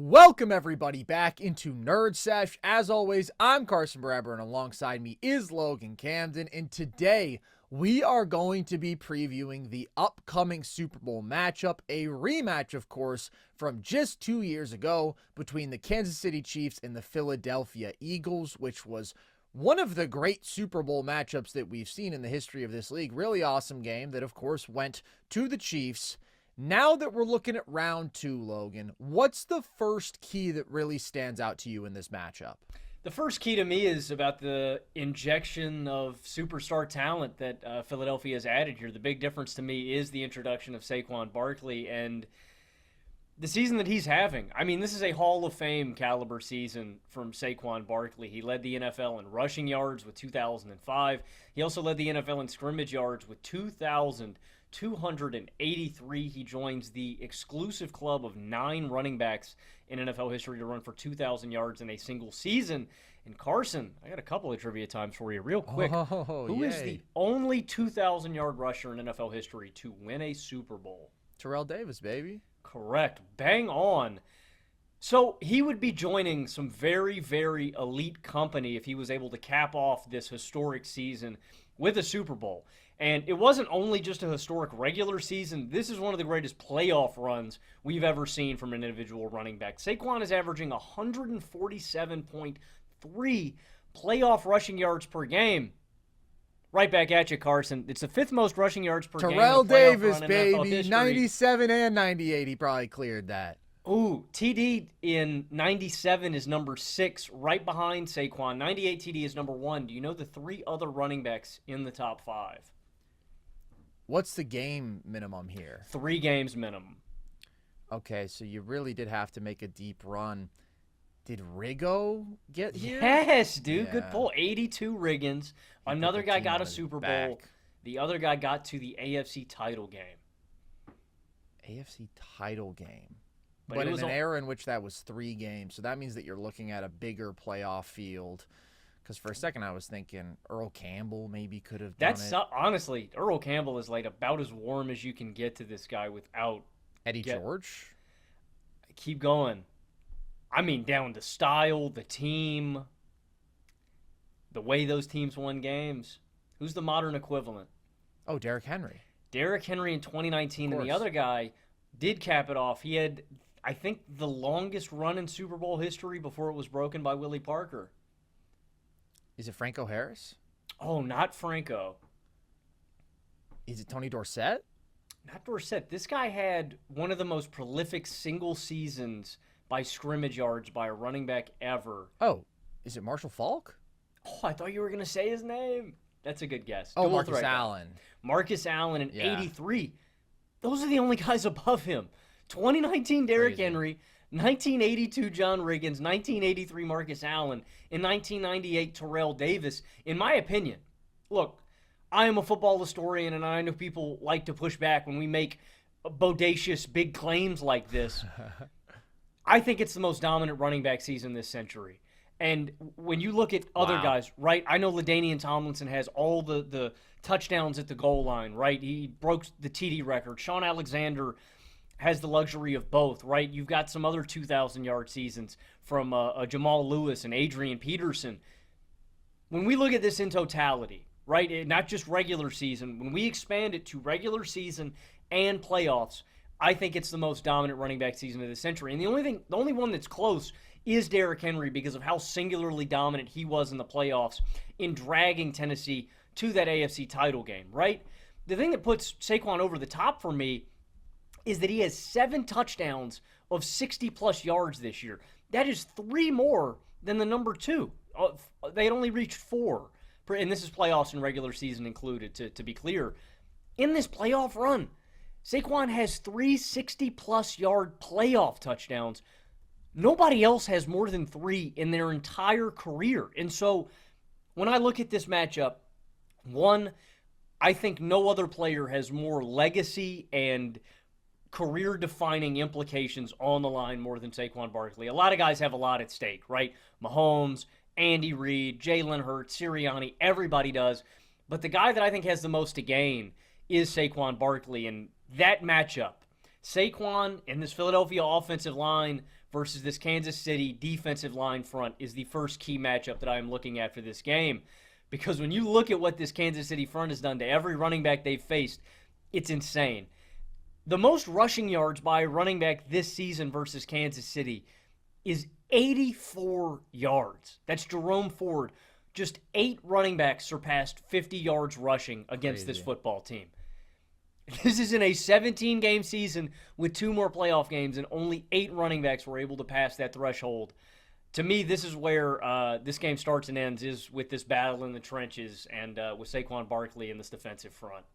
Welcome everybody back into Nerd Sesh. As always, I'm Carson Barabber and alongside me is Logan Camden. And today we are going to be previewing the upcoming Super Bowl matchup, a rematch of course from just 2 years ago between the Kansas City Chiefs and the Philadelphia Eagles, which was one of the great Super Bowl matchups that we've seen in the history of this league. Really awesome game that of course went to the Chiefs. Now that we're looking at round two, Logan, what's the first key that really stands out to you in this matchup? The first key to me is about the injection of superstar talent that Philadelphia has added here. The big difference to me is the introduction of Saquon Barkley and the season that he's having. I mean, this is a Hall of Fame caliber season from Saquon Barkley. He led the NFL in rushing yards with 2,005. He also led the NFL in scrimmage yards with 2,283. He joins the exclusive club of 9 running backs in NFL history to run for 2,000 yards in a single season. And Carson, I got a couple of trivia times for you real quick. Who is the only 2,000-yard rusher in NFL history to win a Super Bowl? Terrell Davis, baby. Correct. Bang on. So he would be joining some very, very elite company if he was able to cap off this historic season with a Super Bowl. And it wasn't only just a historic regular season. This is one of the greatest playoff runs we've ever seen from an individual running back. Saquon is averaging 147.3 playoff rushing yards per game. Right back at you, Carson. It's the 5th most rushing yards per game. Terrell Davis, baby. 97 and 98. He probably cleared that. Ooh, TD in 97 is number 6, right behind Saquon. 98 TD is number 1. Do you know the 3 other running backs in the top 5? What's the game minimum here? 3 games minimum. Okay, so you really did have to make a deep run. Did Riggo get here? Yes, dude. Yeah. Good pull. 82 Riggins. Another guy got a Super Bowl. The other guy got to the AFC title game. AFC title game. But in an era in which that was 3 games, so that means that you're looking at a bigger playoff field. Because for a second I was thinking Earl Campbell maybe could have done it. Honestly, Earl Campbell is like about as warm as you can get to this guy without Eddie George. Keep going. I mean, down to style, the team, the way those teams won games. Who's the modern equivalent? Oh, Derrick Henry. Derrick Henry in 2019, and the other guy did cap it off. He had, I think, the longest run in Super Bowl history before it was broken by Willie Parker. Is it Franco Harris? Oh, not Franco. Is it Tony Dorsett? Not Dorsett. This guy had one of the most prolific single seasons by scrimmage yards by a running back ever. Oh, is it Marshall Faulk? Oh, I thought you were going to say his name. That's a good guess. Oh, Marcus Allen. Marcus Allen in 83. Those are the only guys above him. 2019 Derrick Henry, 1982 John Riggins, 1983 Marcus Allen, in 1998 Terrell Davis. In my opinion, look, I am a football historian, and I know people like to push back when we make bodacious big claims like this. I think it's the most dominant running back season this century. And when you look at other guys, right, I know LaDainian Tomlinson has all the touchdowns at the goal line, right? He broke the TD record. Sean Alexander has the luxury of both, right? You've got some other 2,000-yard seasons from Jamal Lewis and Adrian Peterson. When we look at this in totality, right, not just regular season, when we expand it to regular season and playoffs, I think it's the most dominant running back season of the century. And the only one that's close is Derrick Henry because of how singularly dominant he was in the playoffs in dragging Tennessee to that AFC title game, right? The thing that puts Saquon over the top for me is that he has 7 touchdowns of 60-plus yards this year. That is 3 more than the number 2. They had only reached 4, and this is playoffs and regular season included, to be clear. In this playoff run, Saquon has 3 60-plus yard playoff touchdowns. Nobody else has more than 3 in their entire career. And so when I look at this matchup, one, I think no other player has more legacy and career-defining implications on the line more than Saquon Barkley. A lot of guys have a lot at stake, right? Mahomes, Andy Reid, Jalen Hurts, Sirianni, everybody does. But the guy that I think has the most to gain is Saquon Barkley. And that matchup, Saquon and this Philadelphia offensive line versus this Kansas City defensive line front is the first key matchup that I'm looking at for this game. Because when you look at what this Kansas City front has done to every running back they've faced, it's insane. The most rushing yards by a running back this season versus Kansas City is 84 yards. That's Jerome Ford. Just 8 running backs surpassed 50 yards rushing against this football team. This is in a 17-game season with 2 more playoff games, and only 8 running backs were able to pass that threshold. To me, this is where this game starts and ends, is with this battle in the trenches and with Saquon Barkley in this defensive front.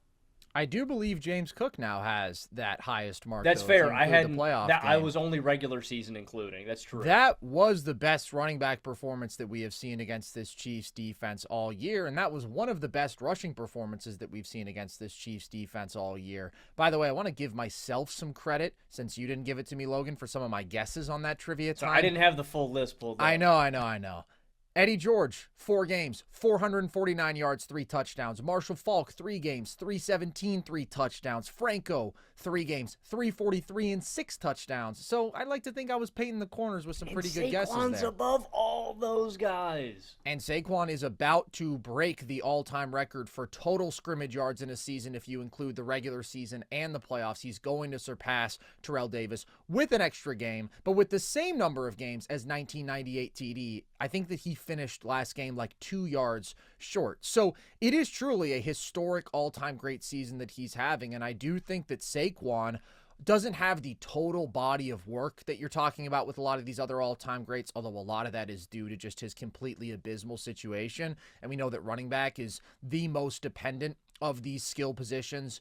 I do believe James Cook now has that highest mark. That's fair. I had the playoff that. game. I was only regular season including. That's true. That was the best running back performance that we have seen against this Chiefs defense all year, and that was one of the best rushing performances that we've seen against this Chiefs defense all year. By the way, I want to give myself some credit, since you didn't give it to me, Logan, for some of my guesses on that trivia time. So I didn't have the full list pulled up. I know. Eddie George, 4 games, 449 yards, 3 touchdowns. Marshall Faulk, 3 games, 317, 3 touchdowns. Franco, 3 games, 343 and 6 touchdowns. So I'd like to think I was painting the corners with some pretty good guesses there. Saquon's above all those guys. And Saquon is about to break the all-time record for total scrimmage yards in a season if you include the regular season and the playoffs. He's going to surpass Terrell Davis with an extra game, but with the same number of games as 1998 TD. I think that he finished last game like 2 yards short. So it is truly a historic all-time great season that he's having, and I do think that Saquon doesn't have the total body of work that you're talking about with a lot of these other all-time greats, although a lot of that is due to just his completely abysmal situation. And we know that running back is the most dependent of these skill positions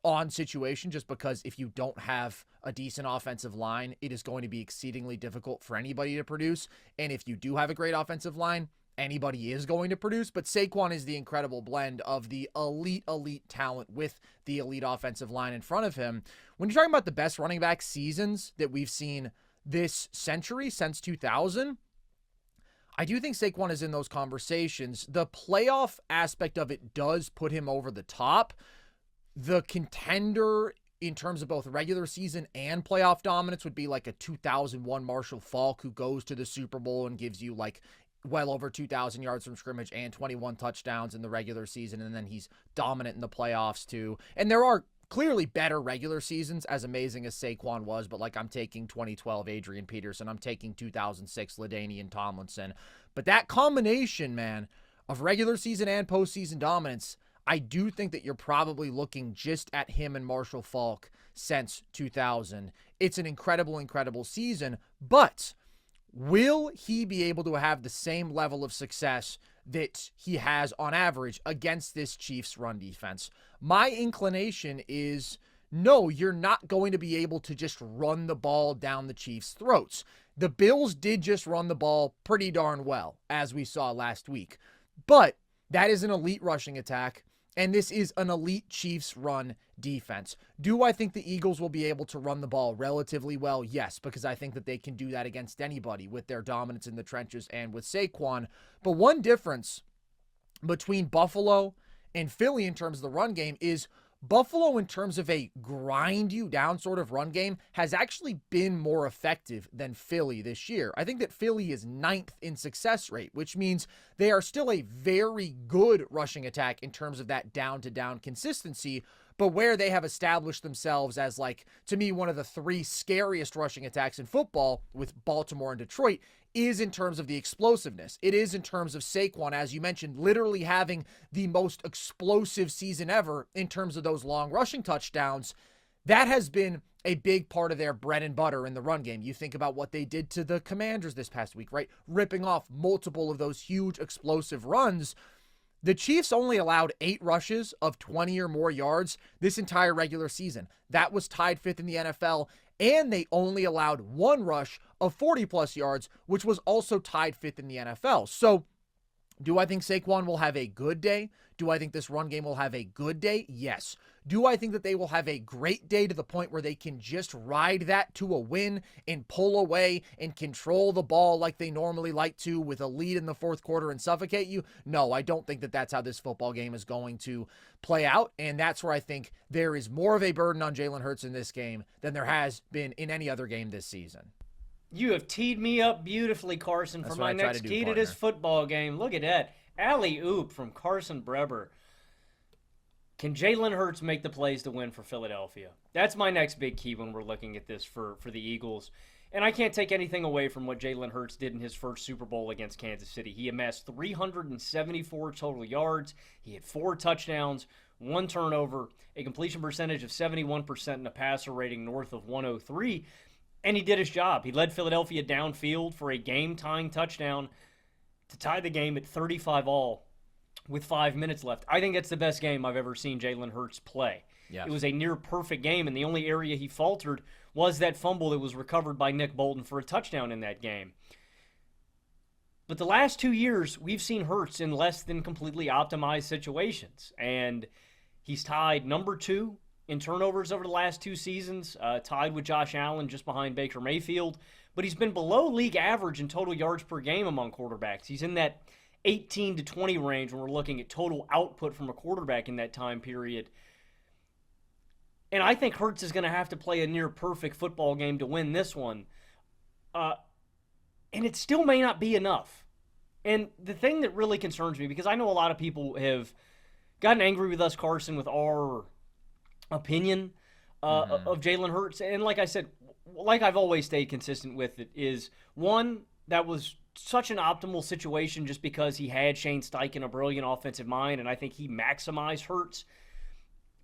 on situation, just because if you don't have a decent offensive line, it is going to be exceedingly difficult for anybody to produce. And if you do have a great offensive line, anybody is going to produce. But Saquon is the incredible blend of the elite talent with the elite offensive line in front of him. When you're talking about the best running back seasons that we've seen this century, since 2000, I do think Saquon is in those conversations. The playoff aspect of it does put him over the top. The contender in terms of both regular season and playoff dominance would be like a 2001 Marshall Faulk, who goes to the Super Bowl and gives you like well over 2,000 yards from scrimmage and 21 touchdowns in the regular season, and then he's dominant in the playoffs too. And there are clearly better regular seasons, as amazing as Saquon was, but like I'm taking 2012 Adrian Peterson, I'm taking 2006 LaDainian Tomlinson. But that combination, man, of regular season and postseason dominance, I do think that you're probably looking just at him and Marshall Faulk since 2000. It's an incredible season, but will he be able to have the same level of success that he has on average against this Chiefs run defense? My inclination is no, you're not going to be able to just run the ball down the Chiefs' throats. The Bills did just run the ball pretty darn well, as we saw last week. But that is an elite rushing attack, and this is an elite Chiefs run defense. Do I think the Eagles will be able to run the ball relatively well? Yes, because I think that they can do that against anybody with their dominance in the trenches and with Saquon. But one difference between Buffalo and Philly in terms of the run game is Buffalo, in terms of a grind you down sort of run game, has actually been more effective than Philly this year. I think that Philly is 9th in success rate, which means they are still a very good rushing attack in terms of that down-to-down consistency, but where they have established themselves as, like, to me, one of the 3 scariest rushing attacks in football with Baltimore and Detroit is in terms of the explosiveness. It is in terms of Saquon, as you mentioned, literally having the most explosive season ever in terms of those long rushing touchdowns. That has been a big part of their bread and butter in the run game. You think about what they did to the Commanders this past week, right? Ripping off multiple of those huge explosive runs. The Chiefs only allowed 8 rushes of 20 or more yards this entire regular season. That was tied 5th in the NFL, and they only allowed 1 rush of 40-plus yards, which was also tied 5th in the NFL. So, do I think Saquon will have a good day? Do I think this run game will have a good day? Yes. Do I think that they will have a great day to the point where they can just ride that to a win and pull away and control the ball like they normally like to with a lead in the fourth quarter and suffocate you? No, I don't think that that's how this football game is going to play out, and that's where I think there is more of a burden on Jalen Hurts in this game than there has been in any other game this season. You have teed me up beautifully, Carson, for my next key to this football game. Look at that. Alley-oop from Carson Breber. Can Jalen Hurts make the plays to win for Philadelphia? That's my next big key when we're looking at this for the Eagles. And I can't take anything away from what Jalen Hurts did in his first Super Bowl against Kansas City. He amassed 374 total yards. He had 4 touchdowns, 1 turnover, a completion percentage of 71%, and a passer rating north of 103. And he did his job. He led Philadelphia downfield for a game-tying touchdown to tie the game at 35-all with 5 minutes left. I think that's the best game I've ever seen Jalen Hurts play. Yes. It was a near-perfect game, and the only area he faltered was that fumble that was recovered by Nick Bolton for a touchdown in that game. But the last 2 years, we've seen Hurts in less than completely optimized situations, and he's tied number 2 in turnovers over the last 2 seasons, tied with Josh Allen just behind Baker Mayfield, but he's been below league average in total yards per game among quarterbacks. He's in that 18 to 20 range when we're looking at total output from a quarterback in that time period. And I think Hurts is going to have to play a near-perfect football game to win this one. And it still may not be enough. And the thing that really concerns me, because I know a lot of people have gotten angry with us, Carson, with our opinion of Jalen Hurts. And like I said, like I've always stayed consistent with it, is one, that was such an optimal situation just because he had Shane Steichen, a brilliant offensive mind, and I think he maximized Hurts.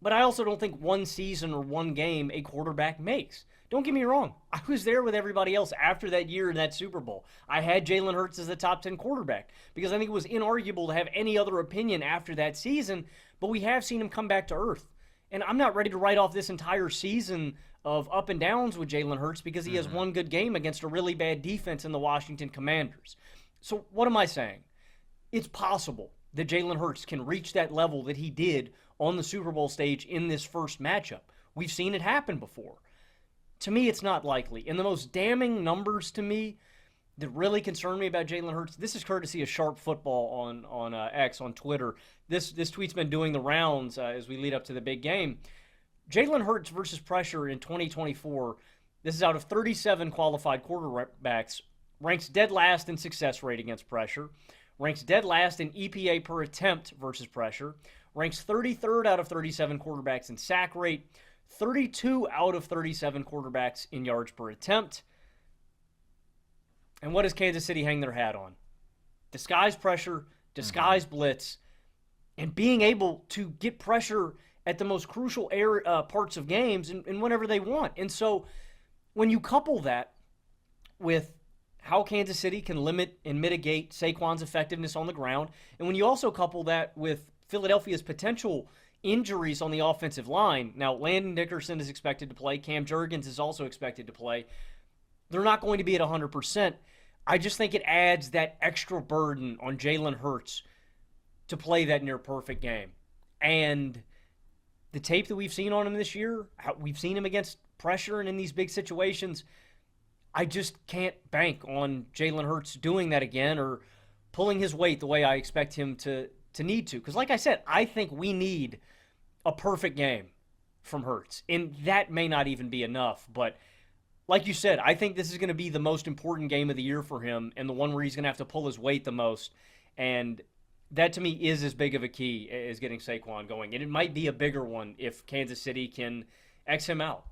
But I also don't think one season or one game a quarterback makes. Don't get me wrong. I was there with everybody else after that year in that Super Bowl. I had Jalen Hurts as the top 10 quarterback because I think it was inarguable to have any other opinion after that season, but we have seen him come back to earth. And I'm not ready to write off this entire season of up and downs with Jalen Hurts because he has one good game against a really bad defense in the Washington Commanders. So what am I saying? It's possible that Jalen Hurts can reach that level that he did on the Super Bowl stage in this first matchup. We've seen it happen before. To me, it's not likely. And the most damning numbers to me that really concern me about Jalen Hurts, this is courtesy of Sharp Football on X, on Twitter. This tweet's been doing the rounds as we lead up to the big game. Jalen Hurts versus pressure in 2024, this is out of 37 qualified quarterbacks, ranks dead last in success rate against pressure, ranks dead last in EPA per attempt versus pressure, ranks 33rd out of 37 quarterbacks in sack rate, 32 out of 37 quarterbacks in yards per attempt. And what does Kansas City hang their hat on? Disguise pressure, disguise blitz, and being able to get pressure at the most crucial parts of games and whenever they want. And so when you couple that with how Kansas City can limit and mitigate Saquon's effectiveness on the ground, and when you also couple that with Philadelphia's potential injuries on the offensive line, now Landon Dickerson is expected to play, Cam Jurgens is also expected to play. They're not going to be at 100%. I just think it adds that extra burden on Jalen Hurts to play that near-perfect game. And the tape that we've seen on him this year, we've seen him against pressure and in these big situations, I just can't bank on Jalen Hurts doing that again or pulling his weight the way I expect him to need to. Because like I said, I think we need a perfect game from Hurts. And that may not even be enough. But like you said, I think this is going to be the most important game of the year for him and the one where he's going to have to pull his weight the most. And that to me is as big of a key as getting Saquon going. And it might be a bigger one if Kansas City can X him out.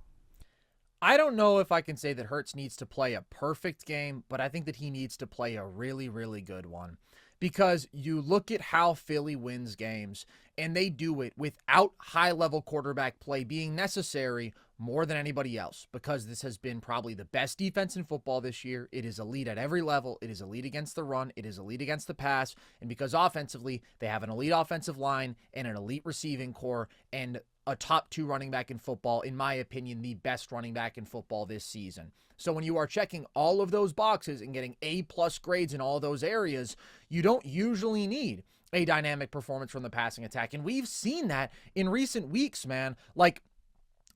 I don't know if I can say that Hurts needs to play a perfect game, but I think that he needs to play a really, really good one. Because you look at how Philly wins games, and they do it without high-level quarterback play being necessary more than anybody else, because this has been probably the best defense in football this year. It is elite at every level. It is elite against the run. It is elite against the pass. And because offensively, they have an elite offensive line and an elite receiving core and a top 2 running back in football, in my opinion, the best running back in football this season. So when you are checking all of those boxes and getting A+ grades in all those areas, you don't usually need a dynamic performance from the passing attack. And we've seen that in recent weeks, man. Like,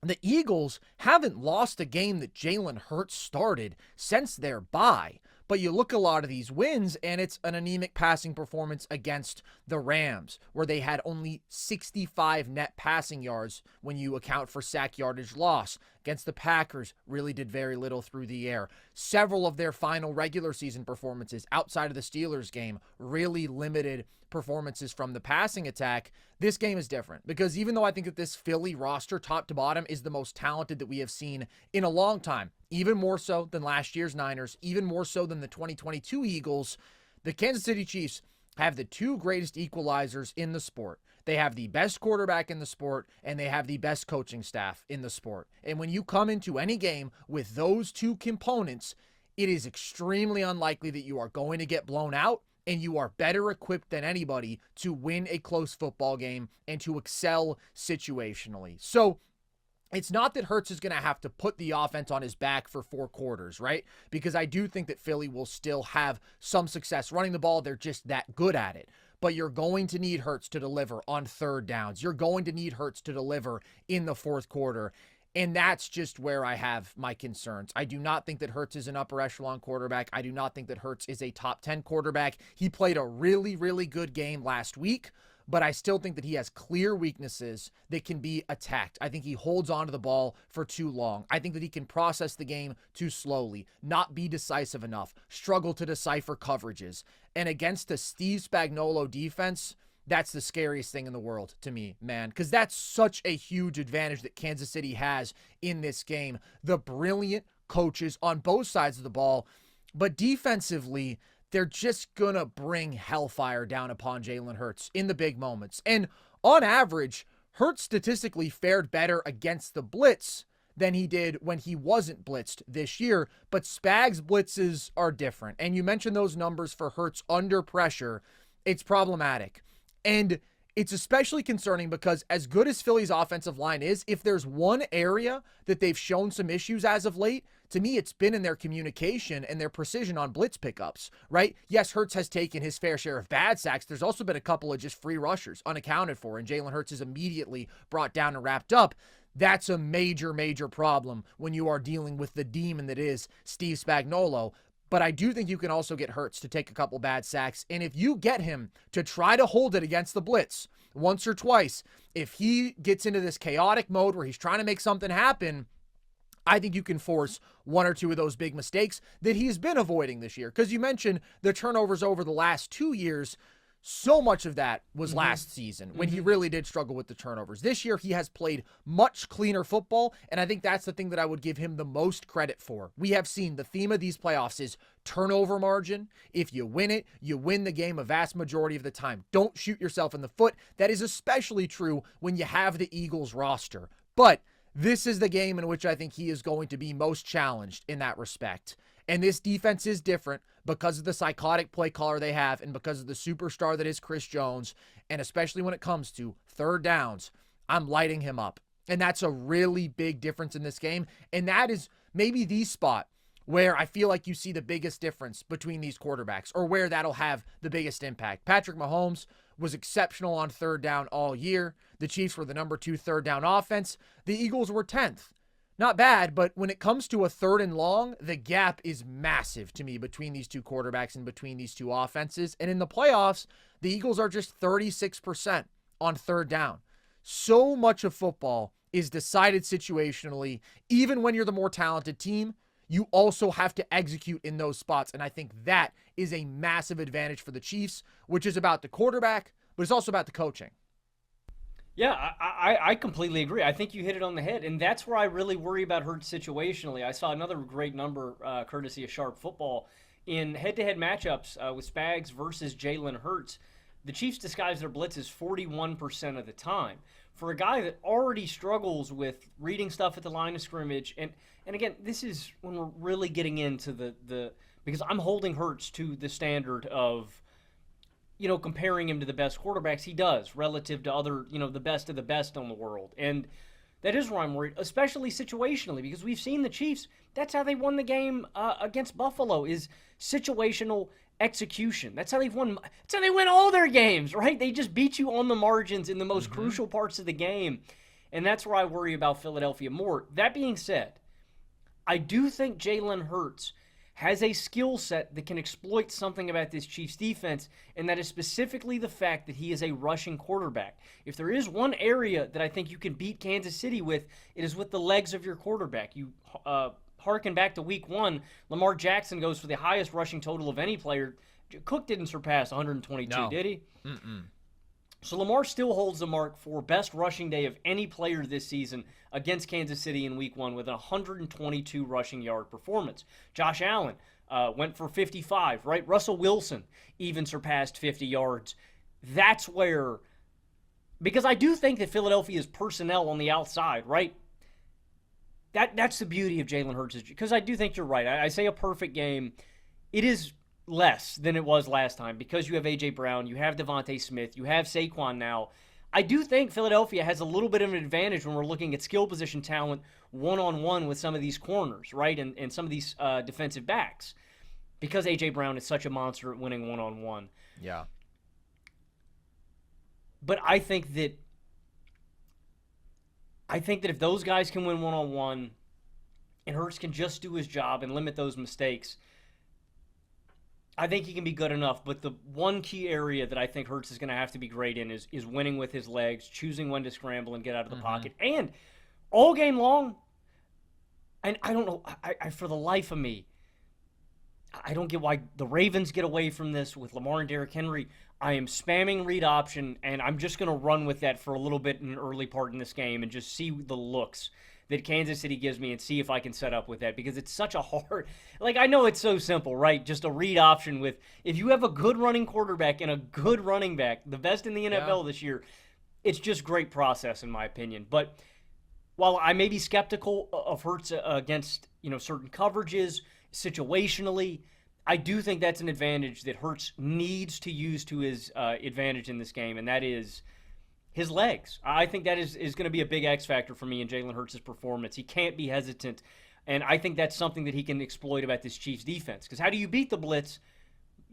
the Eagles haven't lost a game that Jalen Hurts started since their bye. But you look at a lot of these wins, and it's an anemic passing performance against the Rams, where they had only 65 net passing yards when you account for sack yardage loss. Against the Packers, really did very little through the air. Several of their final regular season performances outside of the Steelers game, really limited performances from the passing attack. This game is different because even though I think that this Philly roster, top to bottom, is the most talented that we have seen in a long time, even more so than last year's Niners, even more so than the 2022 Eagles, the Kansas City Chiefs have the two greatest equalizers in the sport. They have the best quarterback in the sport, and they have the best coaching staff in the sport. And when you come into any game with those two components, it is extremely unlikely that you are going to get blown out, and you are better equipped than anybody to win a close football game and to excel situationally. So it's not that Hurts is going to have to put the offense on his back for 4 quarters, right? Because I do think that Philly will still have some success running the ball. They're just that good at it. But you're going to need Hurts to deliver on third downs. You're going to need Hurts to deliver in the fourth quarter. And that's just where I have my concerns. I do not think that Hurts is an upper echelon quarterback. I do not think that Hurts is a top 10 quarterback. He played a really, really good game last week, but I still think that he has clear weaknesses that can be attacked. I think he holds on to the ball for too long. I think that he can process the game too slowly, not be decisive enough, struggle to decipher coverages. And against the Steve Spagnuolo defense, that's the scariest thing in the world to me, man, because that's such a huge advantage that Kansas City has in this game. The brilliant coaches on both sides of the ball, but defensively, they're just going to bring hellfire down upon Jalen Hurts in the big moments. And on average, Hurts statistically fared better against the blitz than he did when he wasn't blitzed this year. But Spags blitzes are different. And you mentioned those numbers for Hurts under pressure. It's problematic. And it's especially concerning because as good as Philly's offensive line is, if there's one area that they've shown some issues as of late, to me, it's been in their communication and their precision on blitz pickups, right? Yes, Hurts has taken his fair share of bad sacks. There's also been a couple of just free rushers unaccounted for, and Jalen Hurts is immediately brought down and wrapped up. That's a major, major problem when you are dealing with the demon that is Steve Spagnuolo. But I do think you can also get Hurts to take a couple bad sacks. And if you get him to try to hold it against the blitz once or twice, if he gets into this chaotic mode where he's trying to make something happen, I think you can force one or two of those big mistakes that he's been avoiding this year. Because you mentioned the turnovers over the last 2 years. So much of that was last season when he really did struggle with the turnovers. This year, he has played much cleaner football, and I think that's the thing that I would give him the most credit for. We have seen the theme of these playoffs is turnover margin. If you win it, you win the game a vast majority of the time. Don't shoot yourself in the foot. That is especially true when you have the Eagles roster. But this is the game in which I think he is going to be most challenged in that respect. And this defense is different because of the psychotic play caller they have and because of the superstar that is Chris Jones. And especially when it comes to third downs, I'm lighting him up. And that's a really big difference in this game. And that is maybe the spot where I feel like you see the biggest difference between these quarterbacks or where that'll have the biggest impact. Patrick Mahomes was exceptional on third down all year. The Chiefs were the number 2 third down offense. The Eagles were 10th. Not bad, but when it comes to a third and long, the gap is massive to me between these two quarterbacks and between these two offenses. And in the playoffs, the Eagles are just 36% on third down. So much of football is decided situationally. Even when you're the more talented team, you also have to execute in those spots. And I think that is a massive advantage for the Chiefs, which is about the quarterback, but it's also about the coaching. Yeah, I completely agree. I think you hit it on the head, and that's where I really worry about Hurts situationally. I saw another great number, courtesy of Sharp Football, in head-to-head matchups with Spags versus Jalen Hurts. The Chiefs disguise their blitzes 41% of the time. For a guy that already struggles with reading stuff at the line of scrimmage, and again, this is when we're really getting into the because I'm holding Hurts to the standard of, comparing him to the best quarterbacks he does relative to other, the best of the best in the world. And that is where I'm worried, especially situationally, because we've seen the Chiefs. That's how they won the game against Buffalo, is situational execution. That's how they've won. That's how they win all their games, right? They just beat you on the margins in the most crucial parts of the game. And that's where I worry about Philadelphia more. That being said, I do think Jalen Hurts has a skill set that can exploit something about this Chiefs defense, and that is specifically the fact that he is a rushing quarterback. If there is one area that I think you can beat Kansas City with, it is with the legs of your quarterback. You harken back to week 1, Lamar Jackson goes for the highest rushing total of any player. Cook didn't surpass 122, No. did he? Mm-mm. So Lamar still holds the mark for best rushing day of any player this season against Kansas City in week 1 with a 122 rushing yard performance. Josh Allen went for 55, right? Russell Wilson even surpassed 50 yards. That's where, because I do think that Philadelphia's personnel on the outside, right? That's the beauty of Jalen Hurts, because I do think you're right. I say a perfect game. It is less than it was last time because you have A.J. Brown, you have Devontae Smith, you have Saquon now. I do think Philadelphia has a little bit of an advantage when we're looking at skill position talent one-on-one with some of these corners, right, and some of these defensive backs, because A.J. Brown is such a monster at winning one-on-one. Yeah. But I think that if those guys can win one-on-one and Hurts can just do his job and limit those mistakes, I think he can be good enough. But the one key area that I think Hurts is going to have to be great in is winning with his legs, choosing when to scramble and get out of the pocket. And all game long, and I don't know, I for the life of me, I don't get why the Ravens get away from this with Lamar and Derrick Henry. I am spamming read option, and I'm just going to run with that for a little bit in an early part in this game and just see the looks that Kansas City gives me and see if I can set up with that, because it's such a hard, like, I know it's so simple, right? Just a read option with, if you have a good running quarterback and a good running back, the best in the NFL this year, it's just great process in my opinion. But while I may be skeptical of Hurts against, certain coverages, situationally, I do think that's an advantage that Hurts needs to use to his advantage in this game, and that is his legs. I think that is going to be a big X factor for me in Jalen Hurts' performance. He can't be hesitant, and I think that's something that he can exploit about this Chiefs defense. Because how do you beat the blitz?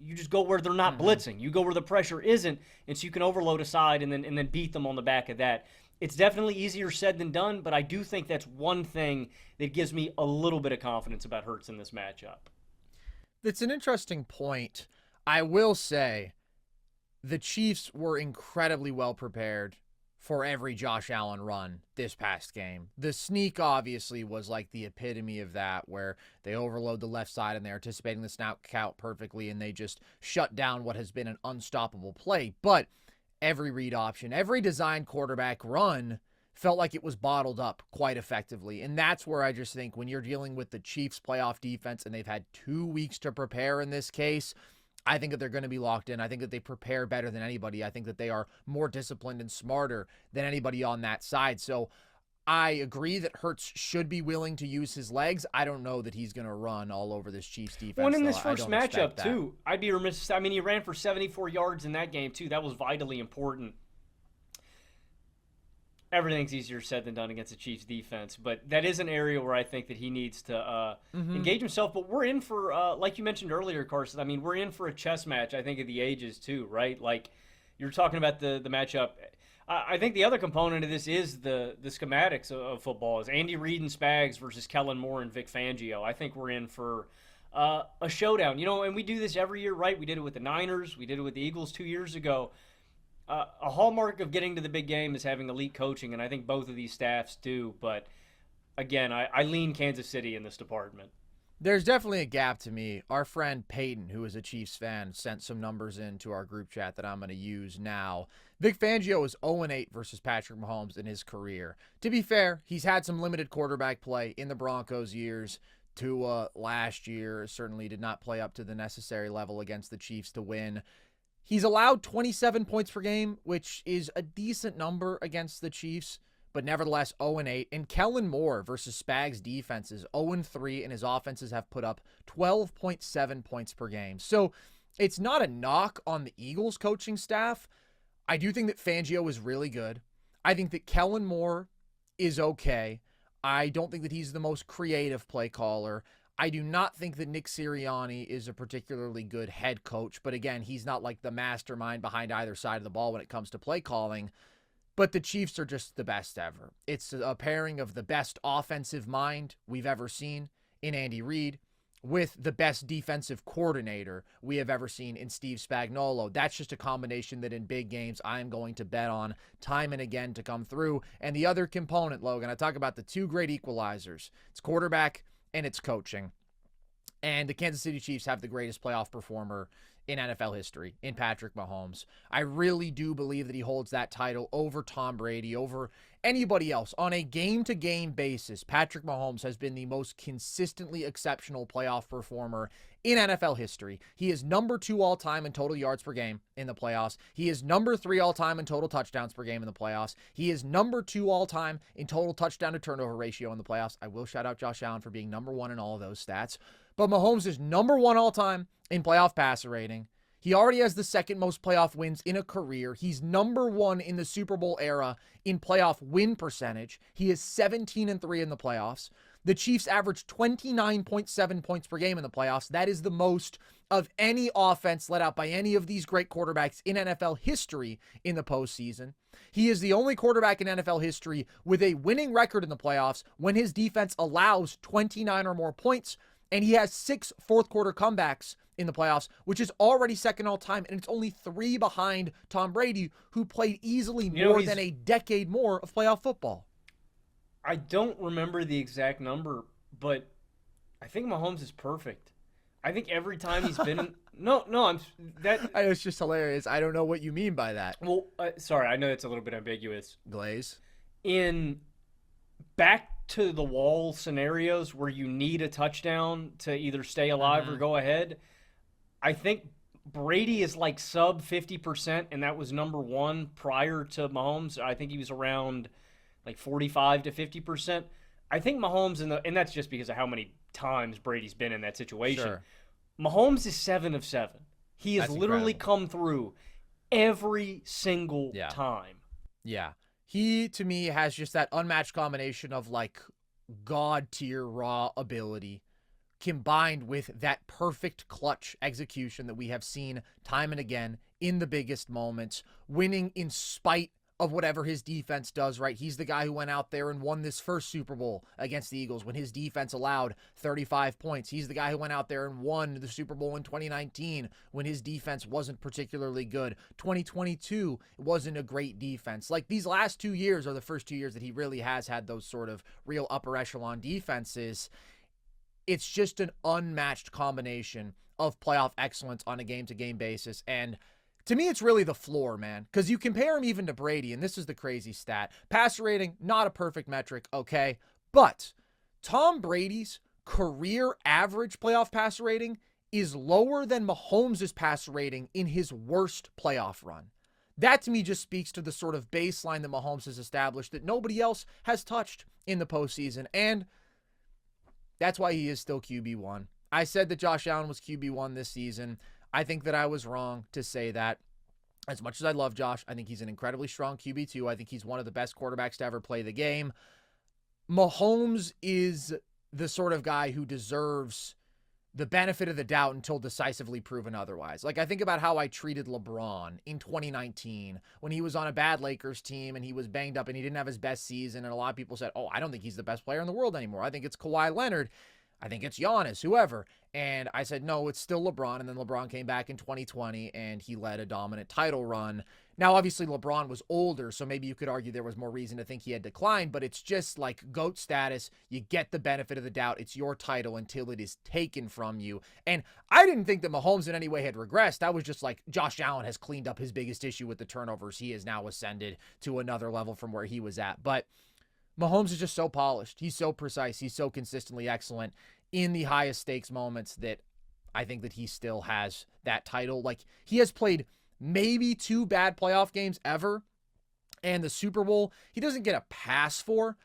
You just go where they're not blitzing. You go where the pressure isn't, and so you can overload a side and then beat them on the back of that. It's definitely easier said than done, but I do think that's one thing that gives me a little bit of confidence about Hurts in this matchup. It's an interesting point. I will say the Chiefs were incredibly well prepared for every Josh Allen run this past game. The sneak obviously was like the epitome of that, where they overload the left side and they're anticipating the snap count perfectly and they just shut down what has been an unstoppable play. But every read option, every designed quarterback run felt like it was bottled up quite effectively. And that's where I just think when you're dealing with the Chiefs playoff defense and they've had 2 weeks to prepare in this case, I think that they're going to be locked in. I think that they prepare better than anybody. I think that they are more disciplined and smarter than anybody on that side. So I agree that Hurts should be willing to use his legs. I don't know that he's going to run all over this Chiefs defense. Well, in this first matchup, too, I'd be remiss. I mean, he ran for 74 yards in that game, too. That was vitally important. Everything's easier said than done against the Chiefs defense, but that is an area where I think that he needs to engage himself. But we're in for, like you mentioned earlier, Carson, I mean, we're in for a chess match, I think, of the ages too, right? Like, you're talking about the matchup. I think the other component of this is the schematics of football, is Andy Reid and Spags versus Kellen Moore and Vic Fangio. I think we're in for a showdown. And we do this every year, right? We did it with the Niners. We did it with the Eagles 2 years ago. A hallmark of getting to the big game is having elite coaching, and I think both of these staffs do. But, again, I lean Kansas City in this department. There's definitely a gap to me. Our friend Peyton, who is a Chiefs fan, sent some numbers into our group chat that I'm going to use now. Vic Fangio is 0-8 versus Patrick Mahomes in his career. To be fair, he's had some limited quarterback play in the Broncos years. Tua last year certainly did not play up to the necessary level against the Chiefs to win. He's allowed 27 points per game, which is a decent number against the Chiefs, but nevertheless 0-8. And Kellen Moore versus Spags defenses 0-3, and his offenses have put up 12.7 points per game. So it's not a knock on the Eagles coaching staff. I do think that Fangio is really good. I think that Kellen Moore is okay. I don't think that he's the most creative play caller. I do not think that Nick Sirianni is a particularly good head coach, but again, he's not like the mastermind behind either side of the ball when it comes to play calling. But the Chiefs are just the best ever. It's a pairing of the best offensive mind we've ever seen in Andy Reid with the best defensive coordinator we have ever seen in Steve Spagnuolo. That's just a combination that in big games I am going to bet on time and again to come through. And the other component, Logan, I talk about the two great equalizers. It's quarterback and it's coaching. And the Kansas City Chiefs have the greatest playoff performer in NFL history, in Patrick Mahomes. I really do believe that he holds that title over Tom Brady, over anybody else. On a game-to-game basis, Patrick Mahomes has been the most consistently exceptional playoff performer in NFL history. He is number 2 all-time in total yards per game in the playoffs. He is number 3 all-time in total touchdowns per game in the playoffs. He is number 2 all-time in total touchdown-to-turnover ratio in the playoffs. I will shout out Josh Allen for being number 1 in all of those stats. But Mahomes is number 1 all-time in playoff passer rating. He already has the second most playoff wins in a career. He's number 1 in the Super Bowl era in playoff win percentage. He is 17-3 in the playoffs. The Chiefs averaged 29.7 points per game in the playoffs. That is the most of any offense let out by any of these great quarterbacks in NFL history in the postseason. He is the only quarterback in NFL history with a winning record in the playoffs when his defense allows 29 or more points. And he has 6 fourth-quarter comebacks in the playoffs, which is already second all-time, and it's only 3 behind Tom Brady, who played easily more than a decade more of playoff football. I don't remember the exact number, but I think Mahomes is perfect. I think every time he's been in... It's just hilarious. I don't know what you mean by that. Well, sorry, I know it's a little bit ambiguous. Glaze? In back to the wall scenarios where you need a touchdown to either stay alive or go ahead, I think Brady is like sub 50%, and that was number 1 prior to Mahomes. I think he was around like 45 to 50%. I think Mahomes, and that's just because of how many times Brady's been in that situation. Sure. Mahomes is 7 of 7. He has literally come through every single time. Yeah. He, to me, has just that unmatched combination of, like, God-tier raw ability combined with that perfect clutch execution that we have seen time and again in the biggest moments, winning in spite of whatever his defense does, right? He's the guy who went out there and won this first Super Bowl against the Eagles when his defense allowed 35 points. He's the guy who went out there and won the Super Bowl in 2019 when his defense wasn't particularly good. 2022 wasn't a great defense. Like, these last 2 years are the first 2 years that he really has had those sort of real upper echelon defenses. It's just an unmatched combination of playoff excellence on a game-to-game basis. And to me, it's really the floor, man, because you compare him even to Brady, and this is the crazy stat. Passer rating, not a perfect metric, okay? But Tom Brady's career average playoff passer rating is lower than Mahomes' passer rating in his worst playoff run. That, to me, just speaks to the sort of baseline that Mahomes has established that nobody else has touched in the postseason, and that's why he is still QB1. I said that Josh Allen was QB1 this season. I think that I was wrong to say that. As much as I love Josh, I think he's an incredibly strong QB2. I think he's one of the best quarterbacks to ever play the game. Mahomes is the sort of guy who deserves the benefit of the doubt until decisively proven otherwise. Like, I think about how I treated LeBron in 2019 when he was on a bad Lakers team and he was banged up and he didn't have his best season. And a lot of people said, oh, I don't think he's the best player in the world anymore. I think it's Kawhi Leonard. I think it's Giannis, whoever. And I said, no, it's still LeBron. And then LeBron came back in 2020 and he led a dominant title run. Now, obviously, LeBron was older, so maybe you could argue there was more reason to think he had declined, but it's just like GOAT status. You get the benefit of the doubt. It's your title until it is taken from you. And I didn't think that Mahomes in any way had regressed. I was just like, Josh Allen has cleaned up his biggest issue with the turnovers. He has now ascended to another level from where he was at. But Mahomes is just so polished. He's so precise. He's so consistently excellent in the highest stakes moments that I think that he still has that title. Like, he has played maybe 2 bad playoff games ever, and the Super Bowl he doesn't get a pass for,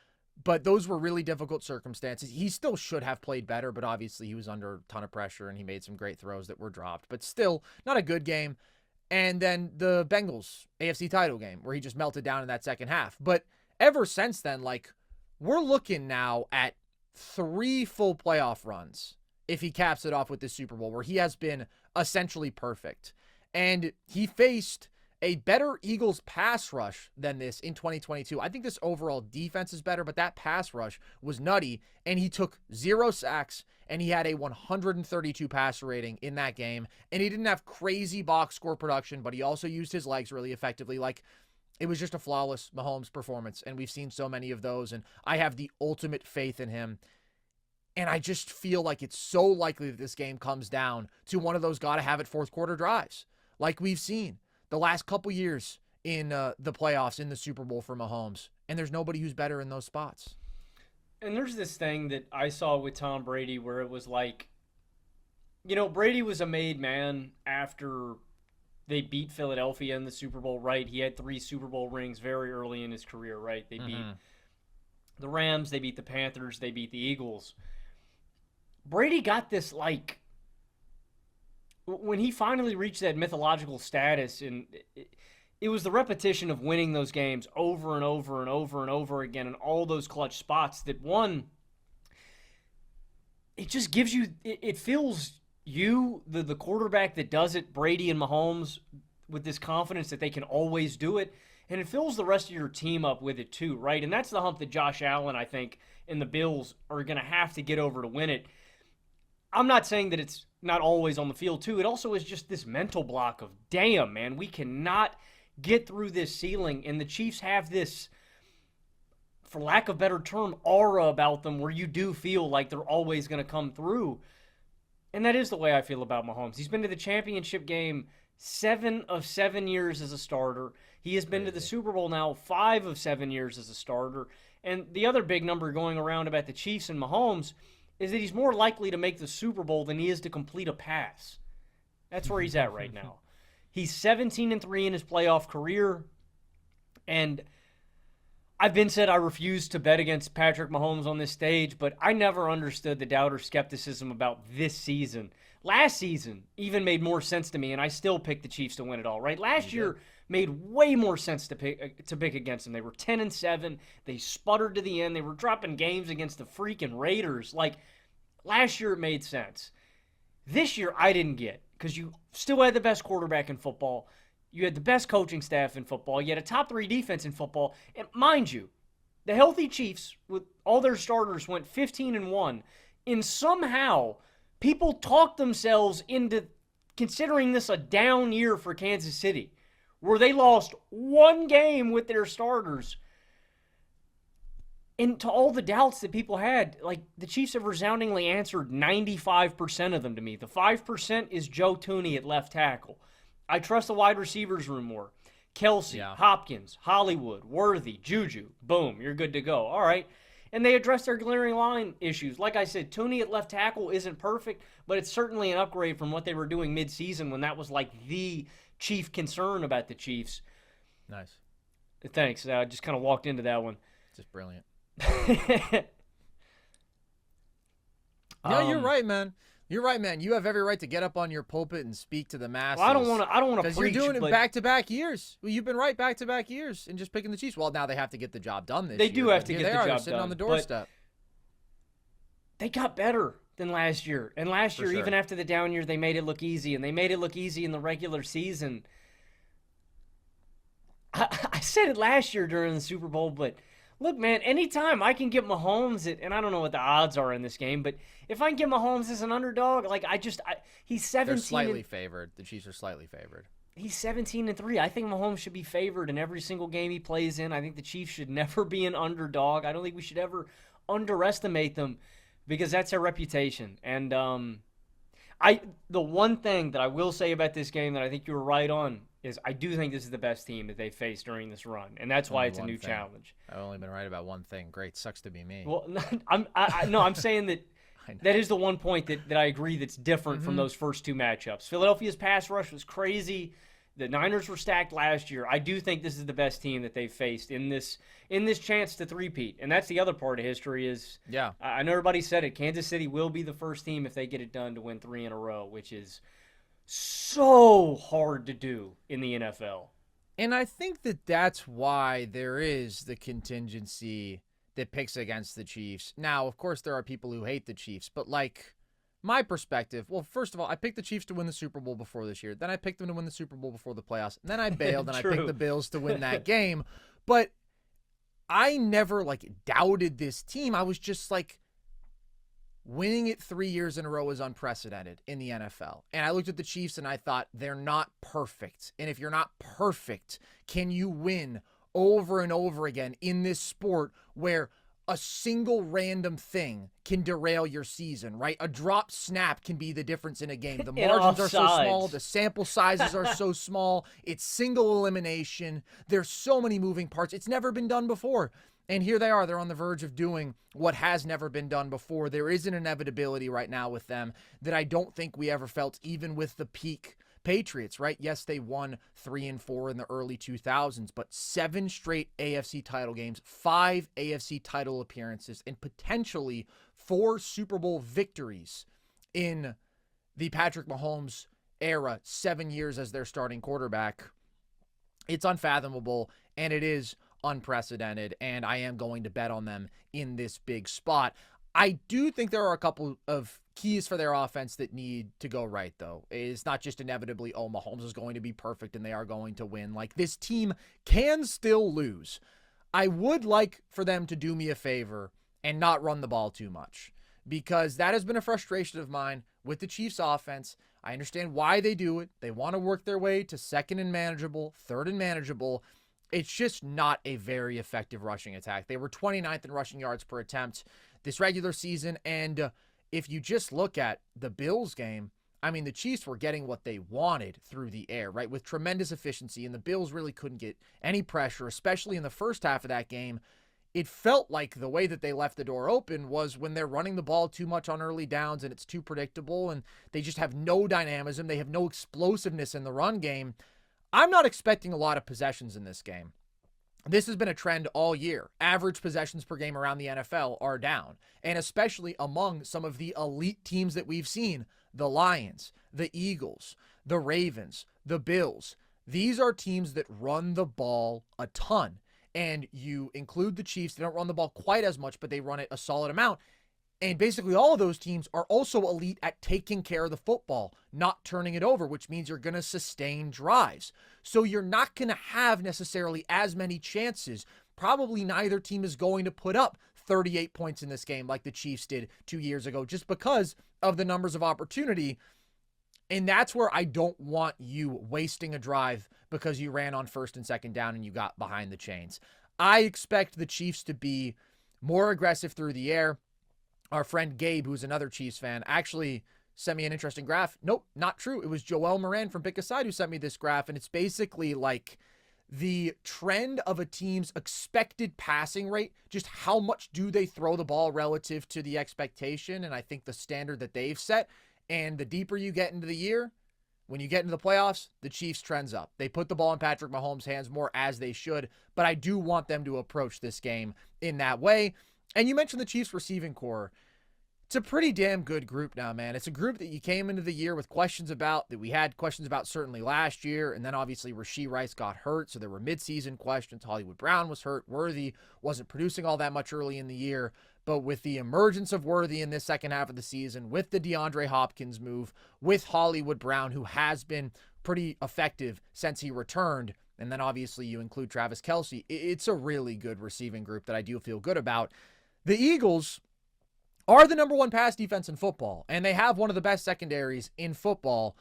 but those were really difficult circumstances. He still should have played better, but obviously he was under a ton of pressure and he made some great throws that were dropped, but still not a good game. And then the Bengals AFC title game where he just melted down in that second half. But ever since then, like, we're looking now at 3 full playoff runs if he caps it off with this Super Bowl where he has been essentially perfect. And he faced a better Eagles pass rush than this in 2022. I think this overall defense is better, but that pass rush was nutty, and he took 0 sacks, and he had a 132 passer rating in that game, and he didn't have crazy box score production, but he also used his legs really effectively. Like, it was just a flawless Mahomes performance, and we've seen so many of those, and I have the ultimate faith in him. And I just feel like it's so likely that this game comes down to one of those gotta-have-it fourth-quarter drives, like we've seen the last couple years in the playoffs, in the Super Bowl for Mahomes. And there's nobody who's better in those spots. And there's this thing that I saw with Tom Brady where it was like, you know, Brady was a made man after they beat Philadelphia in the Super Bowl, right? He had 3 Super Bowl rings very early in his career, right? They beat the Rams, they beat the Panthers, they beat the Eagles. Brady got this, like, when he finally reached that mythological status, and it was the repetition of winning those games over and over and over and over again in all those clutch spots that, one, it just gives you, it fills you, the quarterback that does it, Brady and Mahomes, with this confidence that they can always do it, and it fills the rest of your team up with it too, right? And that's the hump that Josh Allen, I think, and the Bills are going to have to get over to win it. I'm not saying that it's not always on the field, too. It also is just this mental block of, damn, man, we cannot get through this ceiling. And the Chiefs have this, for lack of a better term, aura about them where you do feel like they're always going to come through. And that is the way I feel about Mahomes. He's been to the championship game 7 of 7 years as a starter. He has been to the Super Bowl now 5 of 7 years as a starter. And the other big number going around about the Chiefs and Mahomes is that he's more likely to make the Super Bowl than he is to complete a pass. That's where he's at right now. He's 17-3 in his playoff career, and I've been said I refuse to bet against Patrick Mahomes on this stage, but I never understood the doubt or skepticism about this season. Last season even made more sense to me, and I still picked the Chiefs to win it all, right? Last year made way more sense to pick against them. They were 10-7. They sputtered to the end. They were dropping games against the freaking Raiders. Like, last year it made sense. This year I didn't get, because you still had the best quarterback in football. You had the best coaching staff in football. You had a top 3 defense in football. And mind you, the healthy Chiefs, with all their starters, went 15-1. And somehow people talked themselves into considering this a down year for Kansas City, where they lost 1 game with their starters. And to all the doubts that people had, like, the Chiefs have resoundingly answered 95% of them to me. The 5% is Joe Tooney at left tackle. I trust the wide receivers room more. Kelsey, Hopkins, Hollywood, Worthy, Juju. Boom, you're good to go. All right. And they addressed their glaring line issues. Like I said, Tooney at left tackle isn't perfect, but it's certainly an upgrade from what they were doing midseason when that was like the chief concern about the Chiefs. Nice. Thanks. I just kind of walked into that one. Just brilliant. No, you're right, man. You're right, man. You have every right to get up on your pulpit and speak to the masses. Well, I don't want to because preach. You're doing it back-to-back years. Well, you've been right back-to-back years and just picking the Chiefs. Well, now they have to get the job done this year. They do have to get the job done. Sitting on the doorstep. They got better than last year. And last year, even after the down year, they made it look easy. And they made it look easy in the regular season. I said it last year during the Super Bowl, but look, man, anytime I can get Mahomes, and I don't know what the odds are in this game, but if I can get Mahomes as an underdog, like he's 17. They're slightly favored. The Chiefs are slightly favored. He's 17-3. I think Mahomes should be favored in every single game he plays in. I think the Chiefs should never be an underdog. I don't think we should ever underestimate them because that's their reputation. And the one thing that I will say about this game that I think you were right on is I do think this is the best team that they faced during this run, and that's why it's a new challenge. I've only been right about one thing. Great, sucks to be me. Well, I'm saying that that is the one point that I agree that's different from those first 2 matchups. Philadelphia's pass rush was crazy. The Niners were stacked last year. I do think this is the best team that they've faced in this chance to three-peat, and that's the other part of history is, I know everybody said it, Kansas City will be the first team if they get it done to win 3 in a row, which is so hard to do in the NFL. And I think that that's why there is the contingency that picks against the Chiefs. Now, of course, there are people who hate the Chiefs, but like my perspective, well, first of all, I picked the Chiefs to win the Super Bowl before this year. Then I picked them to win the Super Bowl before the playoffs. And then I bailed and I picked the Bills to win that game. But I never doubted this team. I was just winning it 3 years in a row is unprecedented in the NFL. And I looked at the Chiefs and I thought, they're not perfect. And if you're not perfect, can you win over and over again in this sport where a single random thing can derail your season, right? A drop snap can be the difference in a game. The margins are so small. The sample sizes are so small. It's single elimination. There's so many moving parts. It's never been done before. And here they are. They're on the verge of doing what has never been done before. There is an inevitability right now with them that I don't think we ever felt, even with the peak Patriots, right? Yes, they won 3 and 4 in the early 2000s, but 7 straight AFC title games, 5 AFC title appearances, and potentially 4 Super Bowl victories in the Patrick Mahomes era, 7 years as their starting quarterback. It's unfathomable, and it is unprecedented, and I am going to bet on them in this big spot. I do think there are a couple of keys for their offense that need to go right, though. It's not just inevitably, oh, Mahomes is going to be perfect and they are going to win. This team can still lose. I would like for them to do me a favor and not run the ball too much, because that has been a frustration of mine with the Chiefs offense. I understand why they do it. They want to work their way to second and manageable, third and manageable. It's just not a very effective rushing attack. They were 29th in rushing yards per attempt this regular season. And if you just look at the Bills game, I mean, the Chiefs were getting what they wanted through the air, right? With tremendous efficiency. And the Bills really couldn't get any pressure, especially in the first half of that game. It felt like the way that they left the door open was when they're running the ball too much on early downs and it's too predictable and they just have no dynamism. They have no explosiveness in the run game. I'm not expecting a lot of possessions in this game. This has been a trend all year. Average possessions per game around the NFL are down, and especially among some of the elite teams that we've seen, the Lions, the Eagles, the Ravens, the Bills. These are teams that run the ball a ton, and you include the Chiefs. They don't run the ball quite as much, but they run it a solid amount. And basically all of those teams are also elite at taking care of the football, not turning it over, which means you're going to sustain drives. So you're not going to have necessarily as many chances. Probably neither team is going to put up 38 points in this game like the Chiefs did 2 years ago, just because of the numbers of opportunity. And that's where I don't want you wasting a drive because you ran on first and second down and you got behind the chains. I expect the Chiefs to be more aggressive through the air. Our friend Gabe, who's another Chiefs fan, actually sent me an interesting graph. Nope, not true. It was Joel Moran from Pick a Side who sent me this graph, and it's basically the trend of a team's expected passing rate, just how much do they throw the ball relative to the expectation, and I think the standard that they've set. And the deeper you get into the year, when you get into the playoffs, the Chiefs trends up. They put the ball in Patrick Mahomes' hands more, as they should, but I do want them to approach this game in that way. And you mentioned the Chiefs receiving core. It's a pretty damn good group now, man. It's a group that you came into the year with questions about, that we had questions about certainly last year, and then obviously Rashee Rice got hurt, so there were midseason questions. Hollywood Brown was hurt. Worthy wasn't producing all that much early in the year, but with the emergence of Worthy in this second half of the season, with the DeAndre Hopkins move, with Hollywood Brown, who has been pretty effective since he returned, and then obviously you include Travis Kelce, it's a really good receiving group that I do feel good about. The Eagles are the number one pass defense in football, and they have one of the best secondaries in football.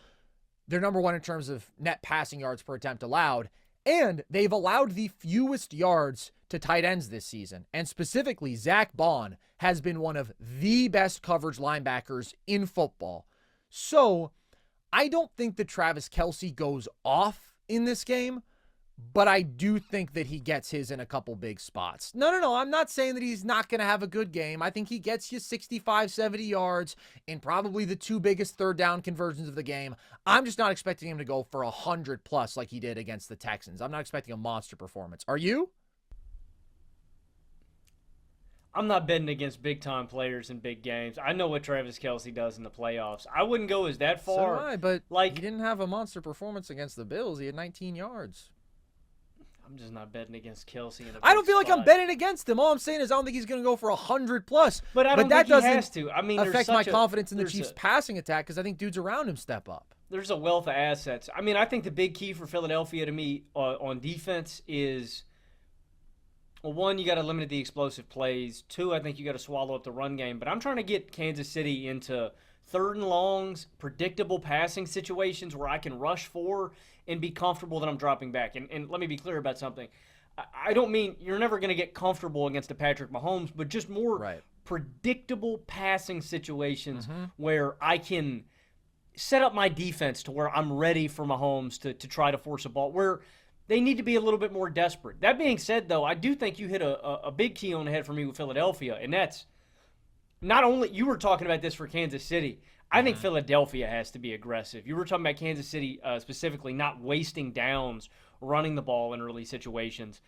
They're number one in terms of net passing yards per attempt allowed, and they've allowed the fewest yards to tight ends this season. And specifically, Zach Bond has been one of the best coverage linebackers in football. So I don't think that Travis Kelce goes off in this game, but I do think that he gets his in a couple big spots. No. I'm not saying that he's not going to have a good game. I think he gets you 65, 70 yards in probably the 2 biggest third down conversions of the game. I'm just not expecting him to go for 100 plus like he did against the Texans. I'm not expecting a monster performance. Are you? I'm not betting against big-time players in big games. I know what Travis Kelce does in the playoffs. I wouldn't go as that far. So do I, but he didn't have a monster performance against the Bills. He had 19 yards. I'm just not betting against Kelsey in a I big don't feel like I'm spot. betting against him. All I'm saying is I don't think he's going to go for 100 plus. But I don't that think he doesn't has to. I mean, affect my confidence in the there's Chiefs' passing attack because I think dudes around him step up. there's a wealth of assets. I mean, I think the big key for Philadelphia to me on defense is, well, one, you got to limit the explosive plays. Two, I think you got to swallow up the run game. But I'm trying to get Kansas City into third and longs, predictable passing situations where I can rush for and be comfortable that I'm dropping back. And let me be clear about something. I don't mean you're never going to get comfortable against a Patrick Mahomes, but just more predictable passing situations where I can set up my defense to where I'm ready for Mahomes to try to force a ball, where they need to be a little bit more desperate. That being said, though, I do think you hit a big key on the head for me with Philadelphia, and that's not only – you were talking about this for Kansas City. I think Philadelphia has to be aggressive. You were talking about Kansas City specifically not wasting downs running the ball in early situations.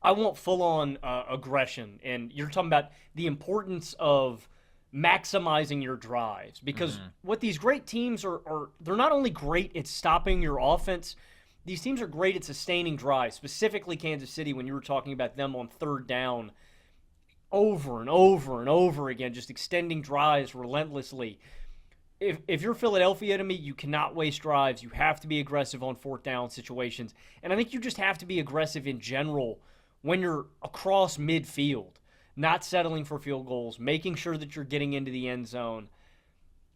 I want full-on aggression, and you're talking about the importance of maximizing your drives because what these great teams are they're not only great at stopping your offense, these teams are great at sustaining drives, specifically Kansas City when you were talking about them on third down over and over and over again, just extending drives relentlessly. If you're Philadelphia to me, you cannot waste drives. You have to be aggressive on fourth down situations. And I think you just have to be aggressive in general when you're across midfield, not settling for field goals, making sure that you're getting into the end zone.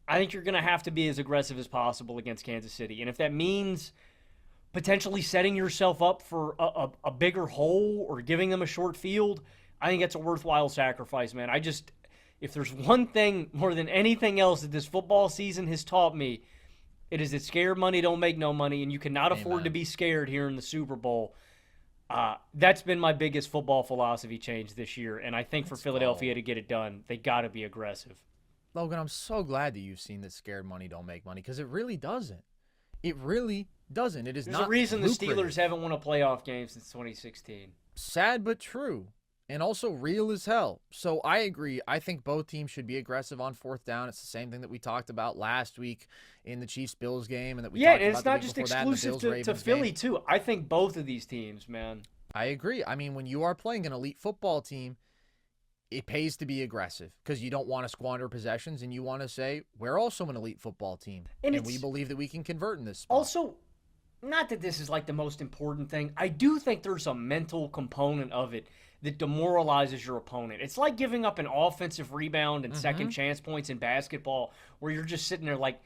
I think you're going to have to be as aggressive as possible against Kansas City. And if that means potentially setting yourself up for a bigger hole or giving them a short field, I think that's a worthwhile sacrifice, man. If there's one thing more than anything else that this football season has taught me, it is that scared money don't make no money, and you cannot afford to be scared here in the Super Bowl. That's been my biggest football philosophy change this year, and I think for Philadelphia to get it done, they got to be aggressive. Logan, I'm so glad that you've seen that scared money don't make money because it really doesn't. It really doesn't. It is There's not a reason lucrative. The Steelers haven't won a playoff game since 2016. Sad but true. And also real as hell. So I agree. I think both teams should be aggressive on fourth down. It's the same thing that we talked about last week in the Chiefs-Bills game. And that we talked and about it's not just exclusive to Philly, too. I think both of these teams, man. I agree. I mean, when you are playing an elite football team, it pays to be aggressive because you don't want to squander possessions and you want to say, we're also an elite football team. And we believe that we can convert in this spot. Also, not that this is like the most important thing. I do think there's a mental component of it that demoralizes your opponent. It's like giving up an offensive rebound and second chance points in basketball where you're just sitting there like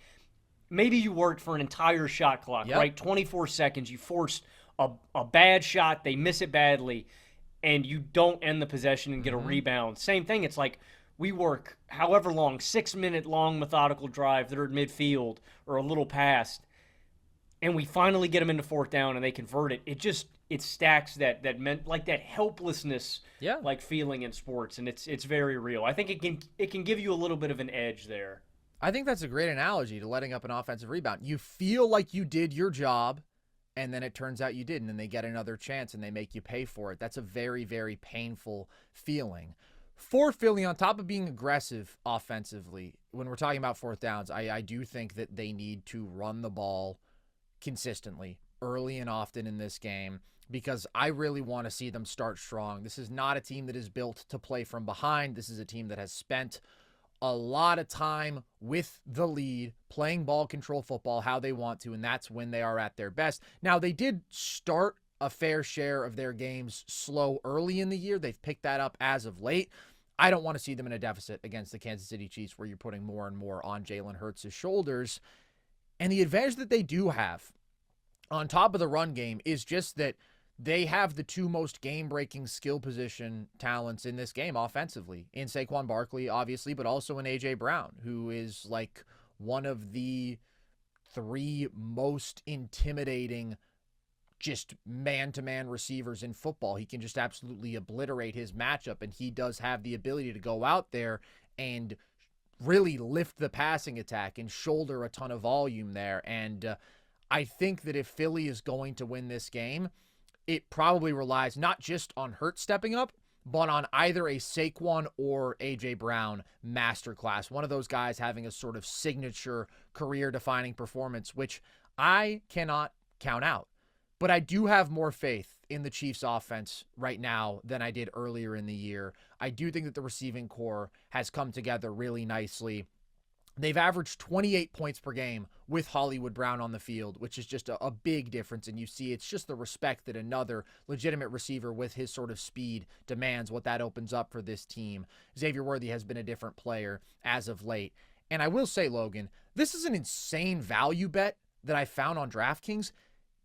maybe you worked for an entire shot clock, right? 24 seconds. You forced a bad shot. They miss it badly, and you don't end the possession and get a rebound. Same thing. It's like we work however long, 6-minute long methodical drive. They're at midfield or a little past, and we finally get them into fourth down and they convert it. It stacks that helplessness like feeling in sports, and it's very real. I think it can give you a little bit of an edge there. I think that's a great analogy to letting up an offensive rebound. You feel like you did your job, and then it turns out you didn't, and they get another chance and they make you pay for it. That's a very, very painful feeling. For Philly, on top of being aggressive offensively, when we're talking about fourth downs, I do think that they need to run the ball consistently, early and often in this game, because I really want to see them start strong. This is not a team that is built to play from behind. This is a team that has spent a lot of time with the lead, playing ball control football how they want to, and that's when they are at their best. Now, they did start a fair share of their games slow early in the year. They've picked that up as of late. I don't want to see them in a deficit against the Kansas City Chiefs where you're putting more and more on Jalen Hurts' shoulders. And the advantage that they do have on top of the run game is just that they have the two most game-breaking skill position talents in this game offensively, in Saquon Barkley, obviously, but also in A.J. Brown, who is like one of the three most intimidating just man-to-man receivers in football. He can just absolutely obliterate his matchup, and he does have the ability to go out there and really lift the passing attack and shoulder a ton of volume there. And I think that if Philly is going to win this game, it probably relies not just on Hurts stepping up, but on either a Saquon or A.J. Brown masterclass. One of those guys having a sort of signature career-defining performance, which I cannot count out. But I do have more faith in the Chiefs offense right now than I did earlier in the year. I do think that the receiving core has come together really nicely. They've averaged 28 points per game with Hollywood Brown on the field, which is just a big difference. And you see it's just the respect that another legitimate receiver with his sort of speed demands, what that opens up for this team. Xavier Worthy has been a different player as of late. And I will say, Logan, this is an insane value bet that I found on DraftKings.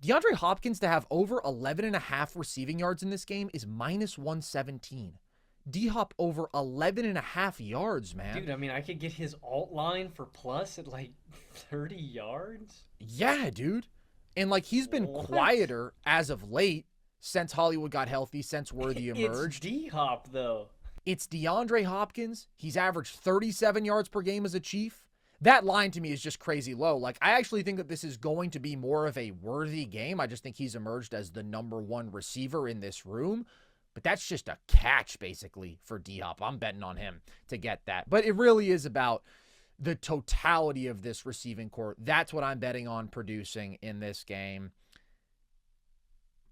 DeAndre Hopkins to have over 11.5 receiving yards in this game is minus 117. D-Hop over 11.5 yards, man. Dude, I mean, I could get his alt line for plus at like 30 yards. Yeah, dude. And like he's been quieter as of late since Hollywood got healthy, since Worthy emerged. It's D-Hop, though. It's DeAndre Hopkins. He's averaged 37 yards per game as a Chief. That line to me is just crazy low. Like, I actually think that this is going to be more of a Worthy game. I just think he's emerged as the number one receiver in this room. But that's just a catch, basically, for D-Hop. I'm betting on him to get that. But it really is about the totality of this receiving core. That's what I'm betting on producing in this game.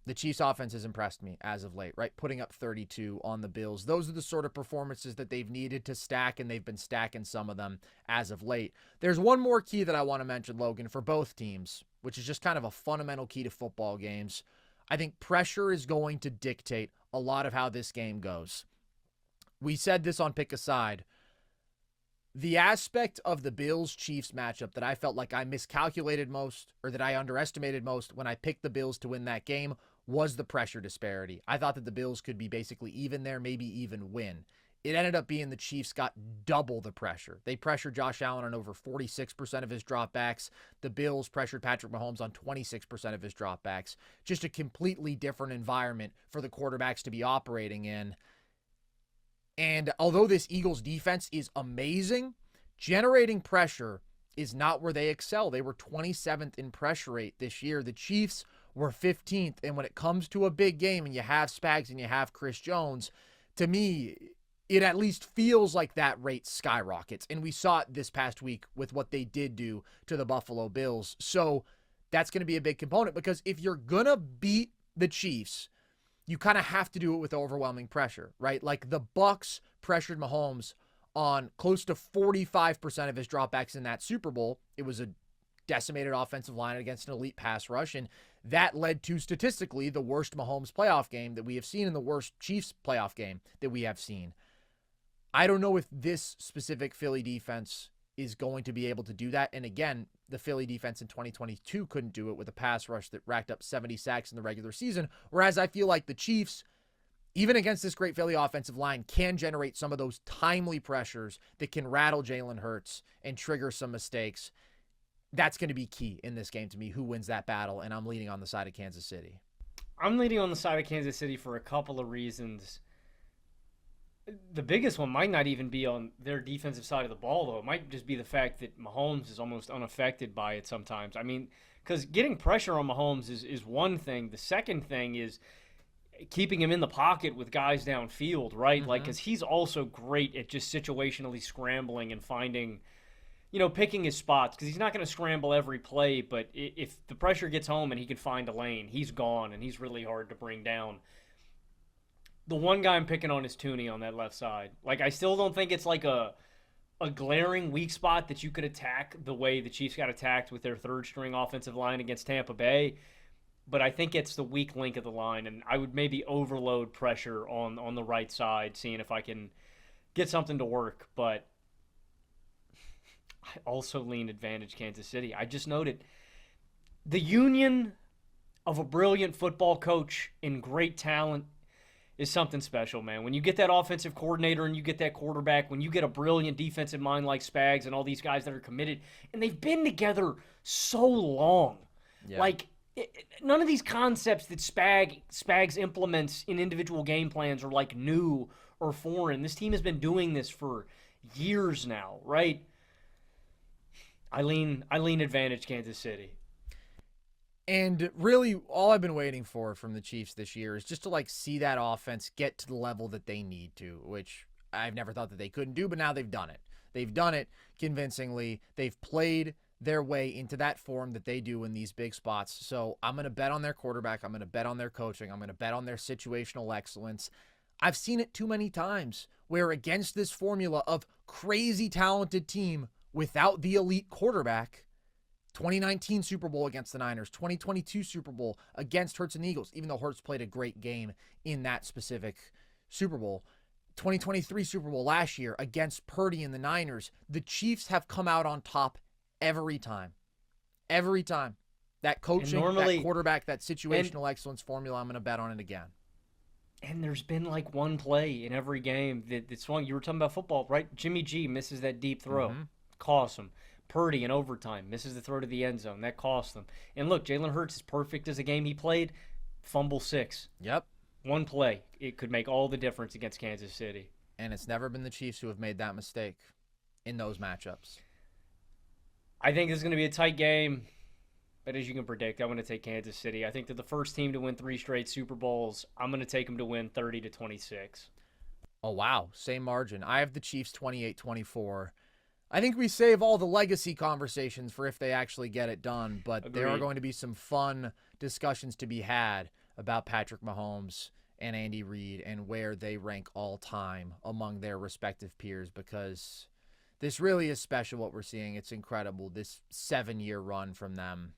The Chiefs offense has impressed me as of late, right? Putting up 32 on the Bills. Those are the sort of performances that they've needed to stack, and they've been stacking some of them as of late. There's one more key that I want to mention, Logan, for both teams, which is just kind of a fundamental key to football games. I think pressure is going to dictate a lot of how this game goes. We said this on Pick a Side. The aspect of the Bills-Chiefs matchup that I felt like I miscalculated most, or that I underestimated most when I picked the Bills to win that game, was the pressure disparity. I thought that the Bills could be basically even there, maybe even win. It ended up being the Chiefs got double the pressure. They pressured Josh Allen on over 46% of his dropbacks. The Bills pressured Patrick Mahomes on 26% of his dropbacks. Just a completely different environment for the quarterbacks to be operating in. And although this Eagles defense is amazing, generating pressure is not where they excel. They were 27th in pressure rate this year. The Chiefs were 15th. And when it comes to a big game and you have Spags and you have Chris Jones, to me, it at least feels like that rate skyrockets. And we saw it this past week with what they did do to the Buffalo Bills. So that's going to be a big component, because if you're going to beat the Chiefs, you kind of have to do it with overwhelming pressure, right? Like the Bucs pressured Mahomes on close to 45% of his dropbacks in that Super Bowl. It was a decimated offensive line against an elite pass rush, and that led to statistically the worst Mahomes playoff game that we have seen and the worst Chiefs playoff game that we have seen. I don't know if this specific Philly defense is going to be able to do that. And again, the Philly defense in 2022 couldn't do it with a pass rush that racked up 70 sacks in the regular season. Whereas I feel like the Chiefs, even against this great Philly offensive line, can generate some of those timely pressures that can rattle Jalen Hurts and trigger some mistakes. That's going to be key in this game to me, who wins that battle. And I'm leaning on the side of Kansas City. I'm leaning on the side of Kansas City for a couple of reasons. The biggest one might not even be on their defensive side of the ball, though. It might just be the fact that Mahomes is almost unaffected by it sometimes. I mean, because getting pressure on Mahomes is one thing. The second thing is keeping him in the pocket with guys downfield, right? Mm-hmm. Like, because he's also great at just situationally scrambling and finding, picking his spots. Because he's not going to scramble every play, but if the pressure gets home and he can find a lane, he's gone, and he's really hard to bring down. The one guy I'm picking on is Tooney on that left side. Like, I still don't think it's like a glaring weak spot that you could attack the way the Chiefs got attacked with their third-string offensive line against Tampa Bay. But I think it's the weak link of the line, and I would maybe overload pressure on the right side, seeing if I can get something to work. But I also lean advantage Kansas City. I just noted the union of a brilliant football coach and great talent is something special, man. When you get that offensive coordinator and you get that quarterback, when you get a brilliant defensive mind like Spags and all these guys that are committed, and they've been together so long. Yeah. Like, none of these concepts that Spags implements in individual game plans are like new or foreign. This team has been doing this for years now, right? I lean advantage Kansas City. And really, all I've been waiting for from the Chiefs this year is just to see that offense get to the level that they need to, which I've never thought that they couldn't do, but now they've done it. They've done it convincingly. They've played their way into that form that they do in these big spots. So I'm going to bet on their quarterback. I'm going to bet on their coaching. I'm going to bet on their situational excellence. I've seen it too many times where against this formula of crazy talented team without the elite quarterback, 2019 Super Bowl against the Niners, 2022 Super Bowl against Hurts and the Eagles, even though Hurts played a great game in that specific Super Bowl, 2023 Super Bowl last year against Purdy and the Niners, the Chiefs have come out on top every time. Every time. That coaching, that quarterback, that situational excellence formula, I'm going to bet on it again. And there's been like one play in every game that swung. You were talking about football, right? Jimmy G misses that deep throw. Costs him. Purdy in overtime misses the throw to the end zone. That costs them. And look, Jalen Hurts, as perfect as a game he played, fumble 6. Yep. One play. It could make all the difference against Kansas City. And it's never been the Chiefs who have made that mistake in those matchups. I think this is going to be a tight game. But as you can predict, I'm going to take Kansas City. I think they're the first team to win 3 straight Super Bowls. I'm going to take them to win 30-26. Oh, wow. Same margin. I have the Chiefs 28-24. I think we save all the legacy conversations for if they actually get it done, but There are going to be some fun discussions to be had about Patrick Mahomes and Andy Reid and where they rank all time among their respective peers, because this really is special what we're seeing. It's incredible, this 7-year run from them.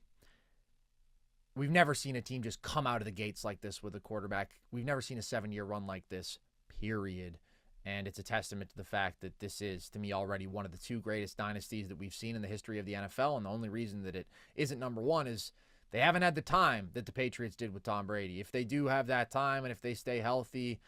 We've never seen a team just come out of the gates like this with a quarterback. We've never seen a 7-year run like this, period. And it's a testament to the fact that this is, to me, already one of the 2 greatest dynasties that we've seen in the history of the NFL. And the only reason that it isn't number 1 is they haven't had the time that the Patriots did with Tom Brady. If they do have that time and if they stay healthy,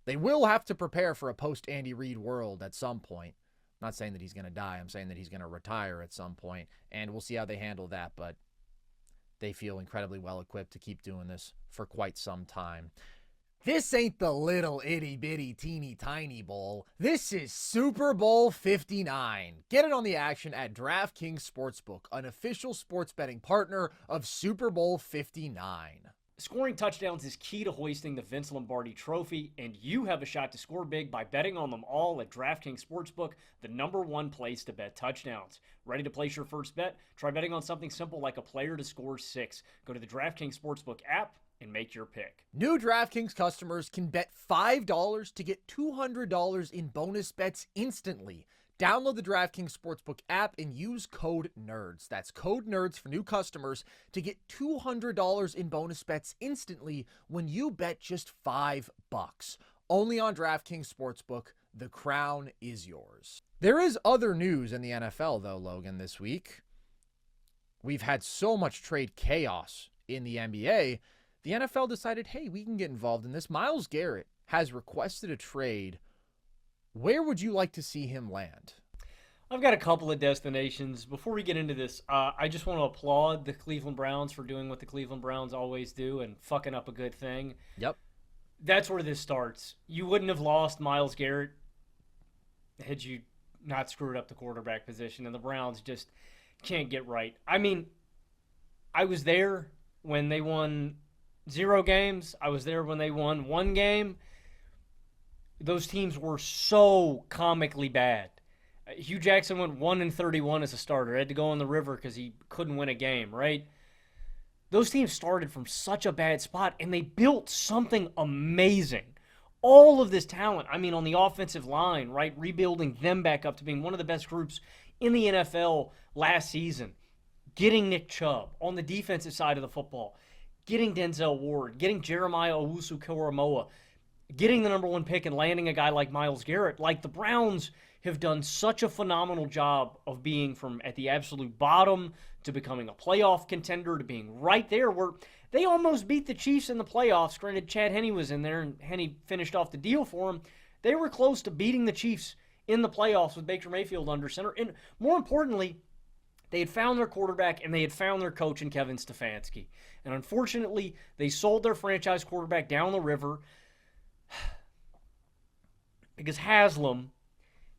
they will have to prepare for a post-Andy Reid world at some point. I'm not saying that he's going to die. I'm saying that he's going to retire at some point. And we'll see how they handle that. But they feel incredibly well equipped to keep doing this for quite some time. This ain't the little itty bitty teeny tiny bowl. This is Super Bowl 59. Get it on the action at DraftKings Sportsbook, an official sports betting partner of Super Bowl 59. Scoring touchdowns is key to hoisting the Vince Lombardi Trophy, and you have a shot to score big by betting on them all at DraftKings Sportsbook, the #1 place to bet touchdowns. Ready to place your first bet? Try betting on something simple like a player to score 6. Go to the DraftKings Sportsbook app and make your pick. New DraftKings customers can bet $5 to get $200 in bonus bets instantly. Download the DraftKings Sportsbook app and use code NERDS. That's code NERDS for new customers to get $200 in bonus bets instantly when you bet just $5. Only on DraftKings Sportsbook. The crown is yours. There is other news in the NFL, though, Logan, this week. We've had so much trade chaos in the NBA. The NFL decided, hey, we can get involved in this. Myles Garrett has requested a trade. Where would you like to see him land? I've got a couple of destinations. Before we get into this, I just want to applaud the Cleveland Browns for doing what the Cleveland Browns always do and fucking up a good thing. Yep. That's where this starts. You wouldn't have lost Myles Garrett had you not screwed up the quarterback position, and the Browns just can't get right. I mean, I was there when they won 0 games. I was there when they won 1 game. Those teams were so comically bad. Hugh Jackson went 1-31 as a starter. Had to go on the river because he couldn't win a game, right? Those teams started from such a bad spot, and they built something amazing. All of this talent, I mean, on the offensive line, right? Rebuilding them back up to being one of the best groups in the NFL last season. Getting Nick Chubb on the defensive side of the football. Getting Denzel Ward. Getting Jeremiah Owusu-Koramoah. Getting the #1 pick and landing a guy like Myles Garrett. Like, the Browns have done such a phenomenal job of being from at the absolute bottom to becoming a playoff contender to being right there where they almost beat the Chiefs in the playoffs. Granted, Chad Henne was in there and Henne finished off the deal for him. They were close to beating the Chiefs in the playoffs with Baker Mayfield under center. And more importantly, they had found their quarterback and they had found their coach in Kevin Stefanski. And unfortunately, they sold their franchise quarterback down the river because Haslam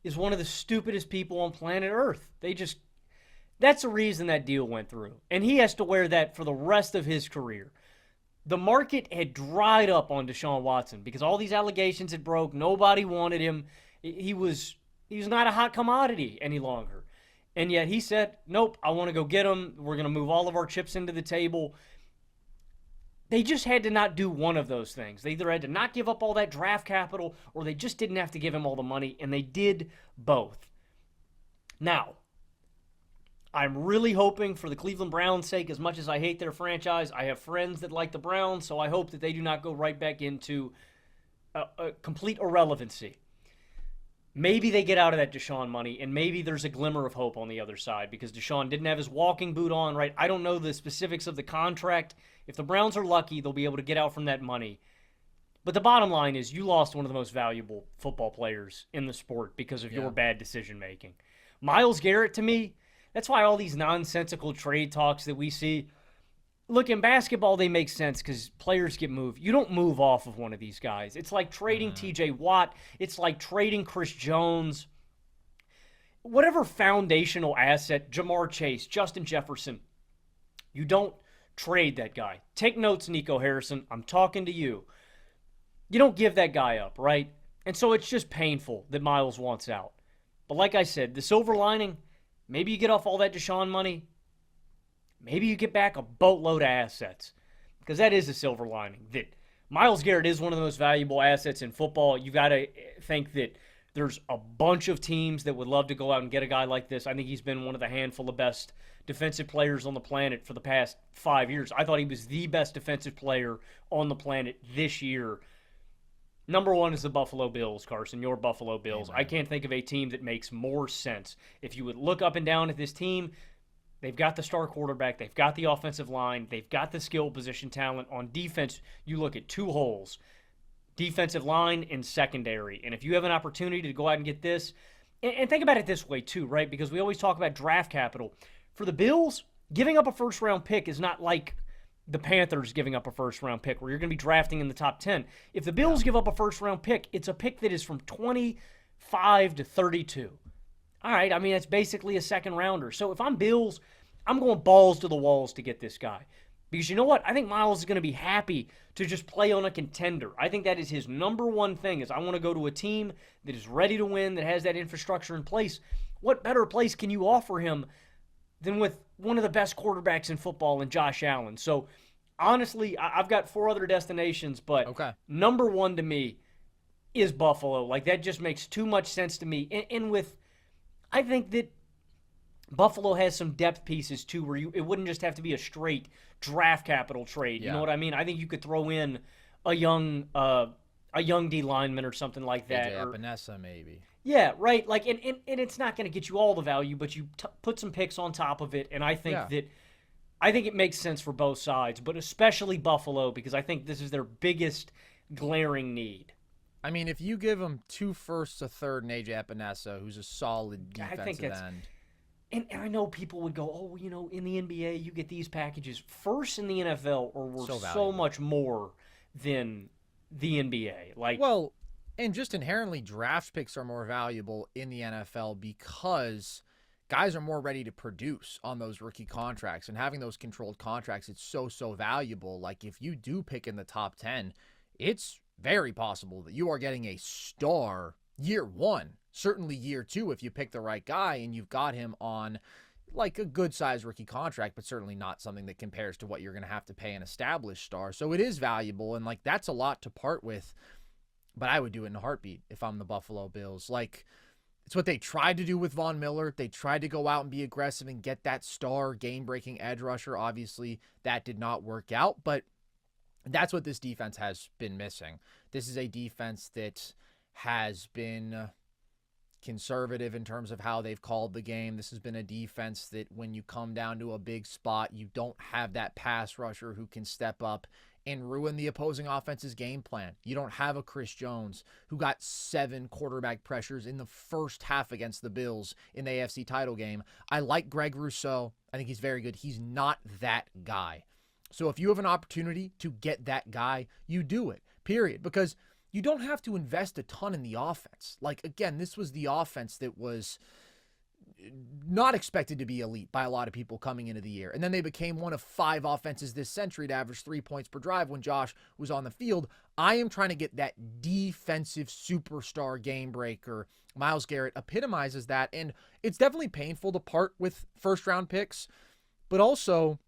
is one of the stupidest people on planet Earth. That's the reason that deal went through. And he has to wear that for the rest of his career. The market had dried up on Deshaun Watson because all these allegations had broke. Nobody wanted him. He was not a hot commodity any longer. And yet he said, nope, I want to go get him. We're going to move all of our chips into the table. They just had to not do one of those things. They either had to not give up all that draft capital or they just didn't have to give him all the money, and they did both. Now, I'm really hoping for the Cleveland Browns' sake, as much as I hate their franchise, I have friends that like the Browns, so I hope that they do not go right back into a complete irrelevancy. Maybe they get out of that Deshaun money, and maybe there's a glimmer of hope on the other side because Deshaun didn't have his walking boot on, right? I don't know the specifics of the contract. If the Browns are lucky, they'll be able to get out from that money. But the bottom line is you lost one of the most valuable football players in the sport because of your bad decision-making. Myles Garrett, to me, that's why all these nonsensical trade talks that we see, look, in basketball, they make sense because players get moved. You don't move off of one of these guys. It's like trading TJ Watt. It's like trading Chris Jones. Whatever foundational asset, Jamar Chase, Justin Jefferson, you don't trade that guy. Take notes, Nico Harrison. I'm talking to you. You don't give that guy up, right? And so it's just painful that Myles wants out. But like I said, the silver lining, maybe you get off all that Deshaun money. Maybe you get back a boatload of assets. Because that is a silver lining. That Myles Garrett is one of the most valuable assets in football. You got to think that there's a bunch of teams that would love to go out and get a guy like this. I think he's been one of the handful of best defensive players on the planet for the past 5 years. I thought he was the best defensive player on the planet this year. Number one is the Buffalo Bills, Carson, your Buffalo Bills. Amen. I can't think of a team that makes more sense. If you would look up and down at this team, they've got the star quarterback, they've got the offensive line, they've got the skill position talent. On defense, you look at two holes, defensive line and secondary. And if you have an opportunity to go out and get this, and think about it this way too, right? Because we always talk about draft capital. For the Bills, giving up a first-round pick is not like the Panthers giving up a first-round pick where you're going to be drafting in the top 10. If the Bills give up a first-round pick, it's a pick that is from 25 to 32. All right, I mean, that's basically a second-rounder. So if I'm Bills, I'm going balls to the walls to get this guy. Because you know what? I think Myles is going to be happy to just play on a contender. I think that is his number one thing is I want to go to a team that is ready to win, that has that infrastructure in place. What better place can you offer him than with one of the best quarterbacks in football in Josh Allen? So, honestly, I've got 4 other destinations, but number one to me is Buffalo. Like, that just makes too much sense to me. And with, I think that Buffalo has some depth pieces, too, where it wouldn't just have to be a straight draft capital trade. You know what I mean? I think you could throw in a young D lineman or something like that. AJ Epinesa, maybe. Yeah, right. Like, and it's not going to get you all the value, but you put some picks on top of it, and I think it makes sense for both sides, but especially Buffalo because I think this is their biggest glaring need. I mean, if you give them 2 firsts, a third, and AJ Epinesa, who's a solid defensive end. And I know people would go, oh, you know, in the NBA, you get these packages. First in the NFL are worth so much more than the NBA. Well, and just inherently, draft picks are more valuable in the NFL because guys are more ready to produce on those rookie contracts. And having those controlled contracts, it's so valuable. Like, if you do pick in the top 10, it's very possible that you are getting a star year 1. Certainly year 2 if you pick the right guy and you've got him on like a good-sized rookie contract, but certainly not something that compares to what you're going to have to pay an established star. So it is valuable, and like that's a lot to part with, but I would do it in a heartbeat if I'm the Buffalo Bills. Like, it's what they tried to do with Von Miller. They tried to go out and be aggressive and get that star game-breaking edge rusher. Obviously, that did not work out, but that's what this defense has been missing. This is a defense that has been conservative in terms of how they've called the game. This has been a defense that when you come down to a big spot, you don't have that pass rusher who can step up and ruin the opposing offense's game plan. You don't have a Chris Jones who got 7 quarterback pressures in the first half against the Bills in the AFC title game. I like Greg Rousseau. I think he's very good. He's not that guy. So if you have an opportunity to get that guy, you do it, period. Because you don't have to invest a ton in the offense. Like, again, this was the offense that was not expected to be elite by a lot of people coming into the year. And then they became one of 5 offenses this century to average 3 points per drive when Josh was on the field. I am trying to get that defensive superstar game breaker. Myles Garrett epitomizes that. And it's definitely painful to part with first-round picks. But also,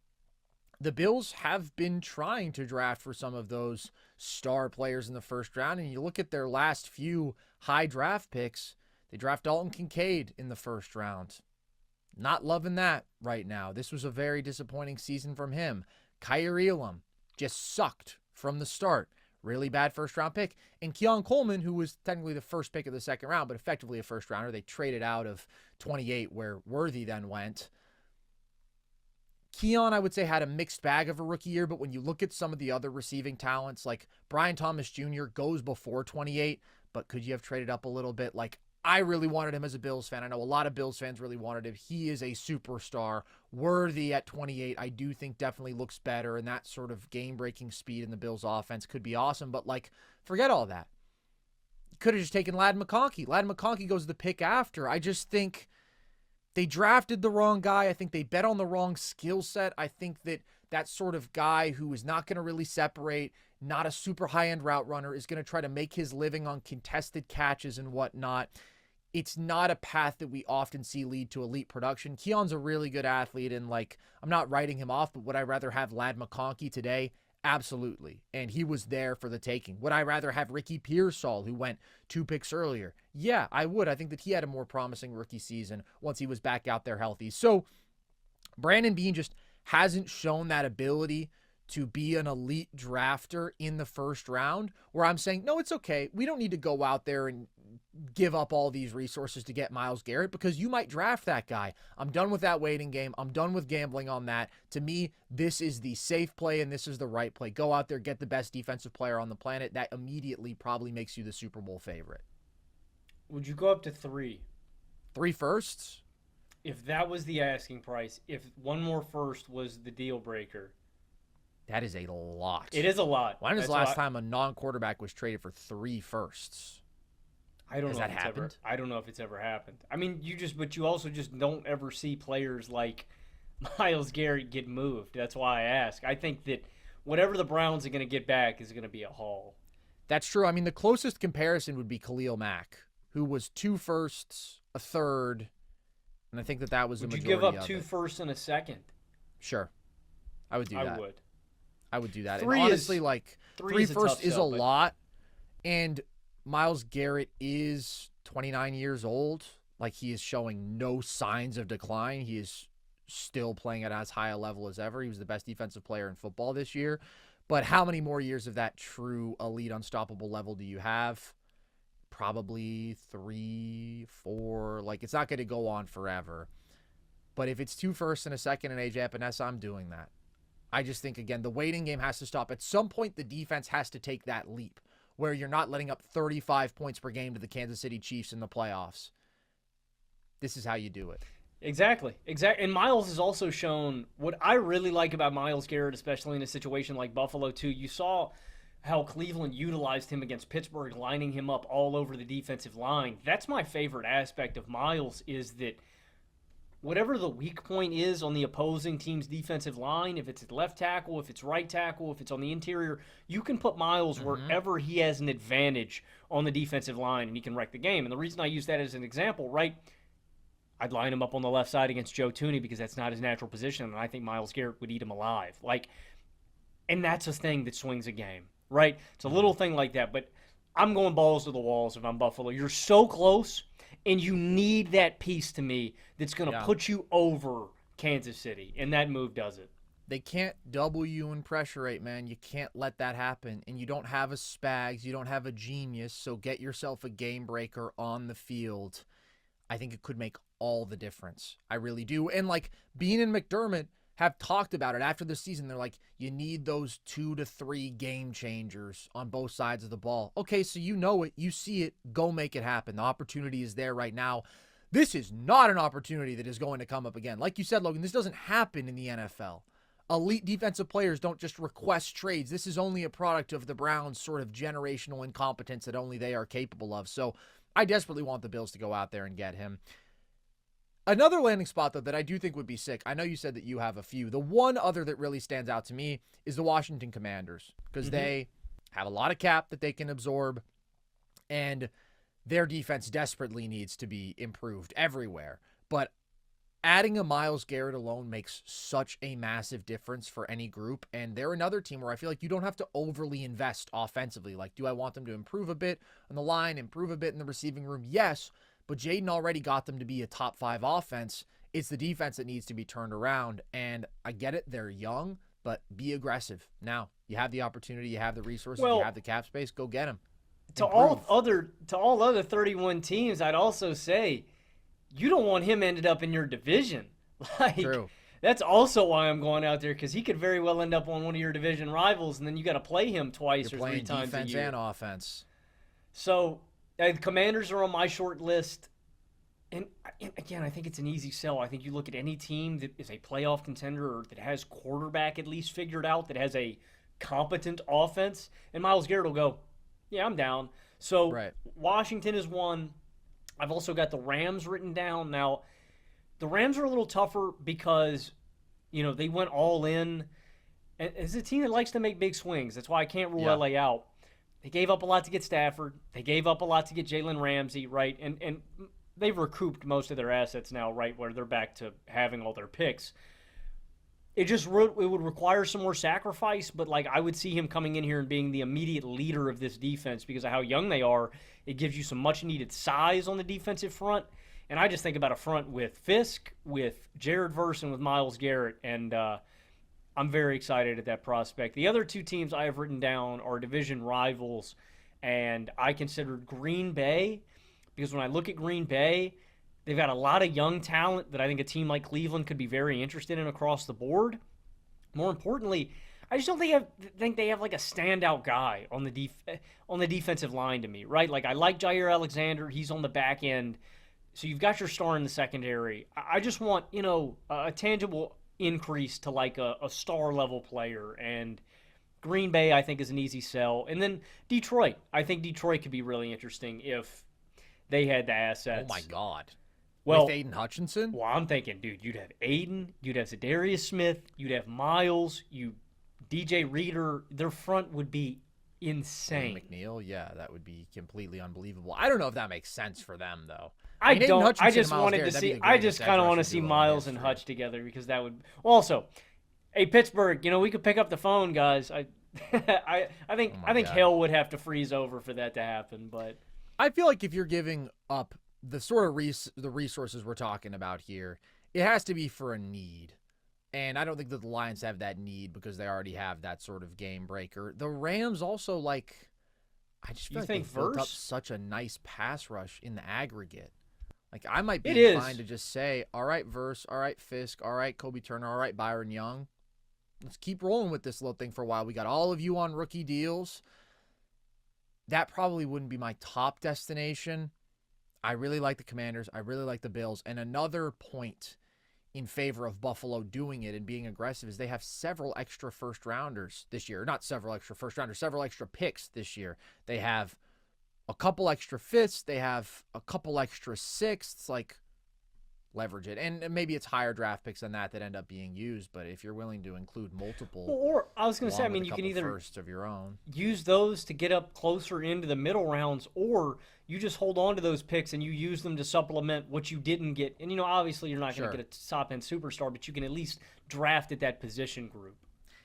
the Bills have been trying to draft for some of those star players in the first round. And you look at their last few high draft picks, they draft Dalton Kincaid in the first round. Not loving that right now. This was a very disappointing season from him. Kyer Elam just sucked from the start. Really bad first-round pick. And Keon Coleman, who was technically the first pick of the second round, but effectively a first-rounder. They traded out of 28 where Worthy then went. Keon, I would say, had a mixed bag of a rookie year, but when you look at some of the other receiving talents, like Brian Thomas Jr. goes before 28, but could you have traded up a little bit? Like, I really wanted him as a Bills fan. I know a lot of Bills fans really wanted him. He is a superstar. Worthy at 28, I do think definitely looks better, and that sort of game-breaking speed in the Bills offense could be awesome, but, like, forget all that. You could have just taken Ladd McConkey. Ladd McConkey goes the pick after. I just think they drafted the wrong guy. I think they bet on the wrong skill set. I think that sort of guy who is not going to really separate, not a super high-end route runner, is going to try to make his living on contested catches and whatnot. It's not a path that we often see lead to elite production. Keon's a really good athlete, and, like, I'm not writing him off, but would I rather have Ladd McConkey today? Absolutely. And he was there for the taking. Would I rather have Ricky Pearsall, who went 2 picks earlier? Yeah, I would. I think that he had a more promising rookie season once he was back out there healthy. So Brandon Beane just hasn't shown that ability to be an elite drafter in the first round, where I'm saying, no, it's okay. We don't need to go out there and give up all these resources to get Myles Garrett, because you might draft that guy. I'm done with that waiting game. I'm done with gambling on that. To me, this is the safe play and this is the right play. Go out there, get the best defensive player on the planet. That immediately probably makes you the Super Bowl favorite. Would you go up to 3? 3 firsts? If that was the asking price, if one more first was the deal breaker. That is a lot. It is a lot. When was the last time a non-quarterback was traded for 3 firsts? I don't Has know that happened? I don't know if it's ever happened. I mean, but you also just don't ever see players like Myles Garrett get moved. That's why I ask. I think that whatever the Browns are going to get back is going to be a haul. That's true. I mean, the closest comparison would be Khalil Mack, who was 2 firsts, a third, and I think that was a majority of it. Would you give up 2 firsts and a second? Sure. I would do that. I would do that. And 3 honestly, is, like, 3 firsts is a lot, and Myles Garrett is 29 years old. Like, he is showing no signs of decline. He is still playing at as high a level as ever. He was the best defensive player in football this year. But how many more years of that true elite unstoppable level do you have? Probably 3, 4. Like, it's not going to go on forever. But if it's 2 firsts and a second and AJ Epinesa, I'm doing that. I just think, again, the waiting game has to stop. At some point, the defense has to take that leap where you're not letting up 35 points per game to the Kansas City Chiefs in the playoffs. This is how you do it. Exactly. And Myles has also shown what I really like about Myles Garrett, especially in a situation like Buffalo, too. You saw how Cleveland utilized him against Pittsburgh, lining him up all over the defensive line. That's my favorite aspect of Myles, is that whatever the weak point is on the opposing team's defensive line, if it's at left tackle, if it's right tackle, if it's on the interior, you can put Myles wherever he has an advantage on the defensive line, and he can wreck the game. And the reason I use that as an example, right, I'd line him up on the left side against Joe Thuney because that's not his natural position, and I think Myles Garrett would eat him alive. And that's a thing that swings a game, right? It's a little thing like that, but I'm going balls to the walls if I'm Buffalo. You're so close, and you need that piece to me that's going to put you over Kansas City, and that move does it. They can't double you in pressure rate, man. You can't let that happen. And you don't have a Spags. You don't have a genius, so get yourself a game breaker on the field. I think it could make all the difference. I really do. And, Beane and McDermott have talked about it after the season. They're like, you need those 2 to 3 game changers on both sides of the ball. Okay, so you know it. You see it. Go make it happen. The opportunity is there right now. This is not an opportunity that is going to come up again. Like you said, Logan, this doesn't happen in the NFL. Elite defensive players don't just request trades. This is only a product of the Browns' sort of generational incompetence that only they are capable of. So I desperately want the Bills to go out there and get him. Another landing spot, though, that I do think would be sick. I know you said that you have a few. The one other that really stands out to me is the Washington Commanders, because they have a lot of cap that they can absorb, and their defense desperately needs to be improved everywhere. But adding a Myles Garrett alone makes such a massive difference for any group, and they're another team where I feel like you don't have to overly invest offensively. Like, do I want them to improve a bit on the line, improve a bit in the receiving room? Yes. But Jaden already got them to be a top 5 offense. It's the defense that needs to be turned around. And I get it. They're young, but be aggressive. Now, you have the opportunity. You have the resources. You have the cap space. Go get them. To all other 31 teams, I'd also say you don't want him ended up in your division. True. That's also why I'm going out there, because he could very well end up on one of your division rivals, and then you got to play him twice or 3 times a year. Defense and offense. So the Commanders are on my short list. And again, I think it's an easy sell. I think you look at any team that is a playoff contender or that has quarterback at least figured out, that has a competent offense, and Myles Garrett will go, yeah, I'm down. So Washington is one. I've also got the Rams written down. Now, the Rams are a little tougher because, they went all in. And it's a team that likes to make big swings. That's why I can't rule LA out. They gave up a lot to get Stafford. They gave up a lot to get Jalen Ramsey, right? And they've recouped most of their assets now, right, where they're back to having all their picks. It would require some more sacrifice, but I would see him coming in here and being the immediate leader of this defense because of how young they are. It gives you some much-needed size on the defensive front. And I just think about a front with Fisk, with Jared Verse, and with Myles Garrett, and I'm very excited at that prospect. The other 2 teams I have written down are division rivals, and I considered Green Bay because when I look at Green Bay, they've got a lot of young talent that I think a team like Cleveland could be very interested in across the board. More importantly, I just don't think they have a standout guy on the defensive line to me, right? I like Jair Alexander. He's on the back end. So you've got your star in the secondary. I just want, a tangible increase to a star level player, and Green Bay I think is an easy sell. And then Detroit. I think Detroit could be really interesting if they had the assets. Oh my God. Well, with Aiden Hutchinson? Well, I'm thinking, dude, you'd have Aiden, you'd have Zadarius Smith, you'd have Myles, DJ Reader. Their front would be insane. McNeil, yeah, that would be completely unbelievable. I don't know if that makes sense for them though. I don't. I just wanted to see. I just kind of want to see Myles and Hutch together because that would. Also, hey Pittsburgh, we could pick up the phone, guys. I think hell would have to freeze over for that to happen. But I feel like if you're giving up the sort of the resources we're talking about here, it has to be for a need. And I don't think that the Lions have that need because they already have that sort of game breaker. The Rams also I just feel like they built up such a nice pass rush in the aggregate. I might be inclined to just say, all right, Verse, all right, Fisk, all right, Kobe Turner, all right, Byron Young. Let's keep rolling with this little thing for a while. We got all of you on rookie deals. That probably wouldn't be my top destination. I really like the Commanders. I really like the Bills. And another point in favor of Buffalo doing it and being aggressive is they have several extra first-rounders this year. Not several extra first-rounders, several extra picks this year. They have a couple extra fifths. They have a couple extra sixths. Leverage it. And maybe it's higher draft picks than that end up being used. But if you're willing to include multiple, or I was going to say, you can either firsts of your own, use those to get up closer into the middle rounds, or you just hold on to those picks and you use them to supplement what you didn't get. And obviously you're not going to get a top end superstar, but you can at least draft at that position group.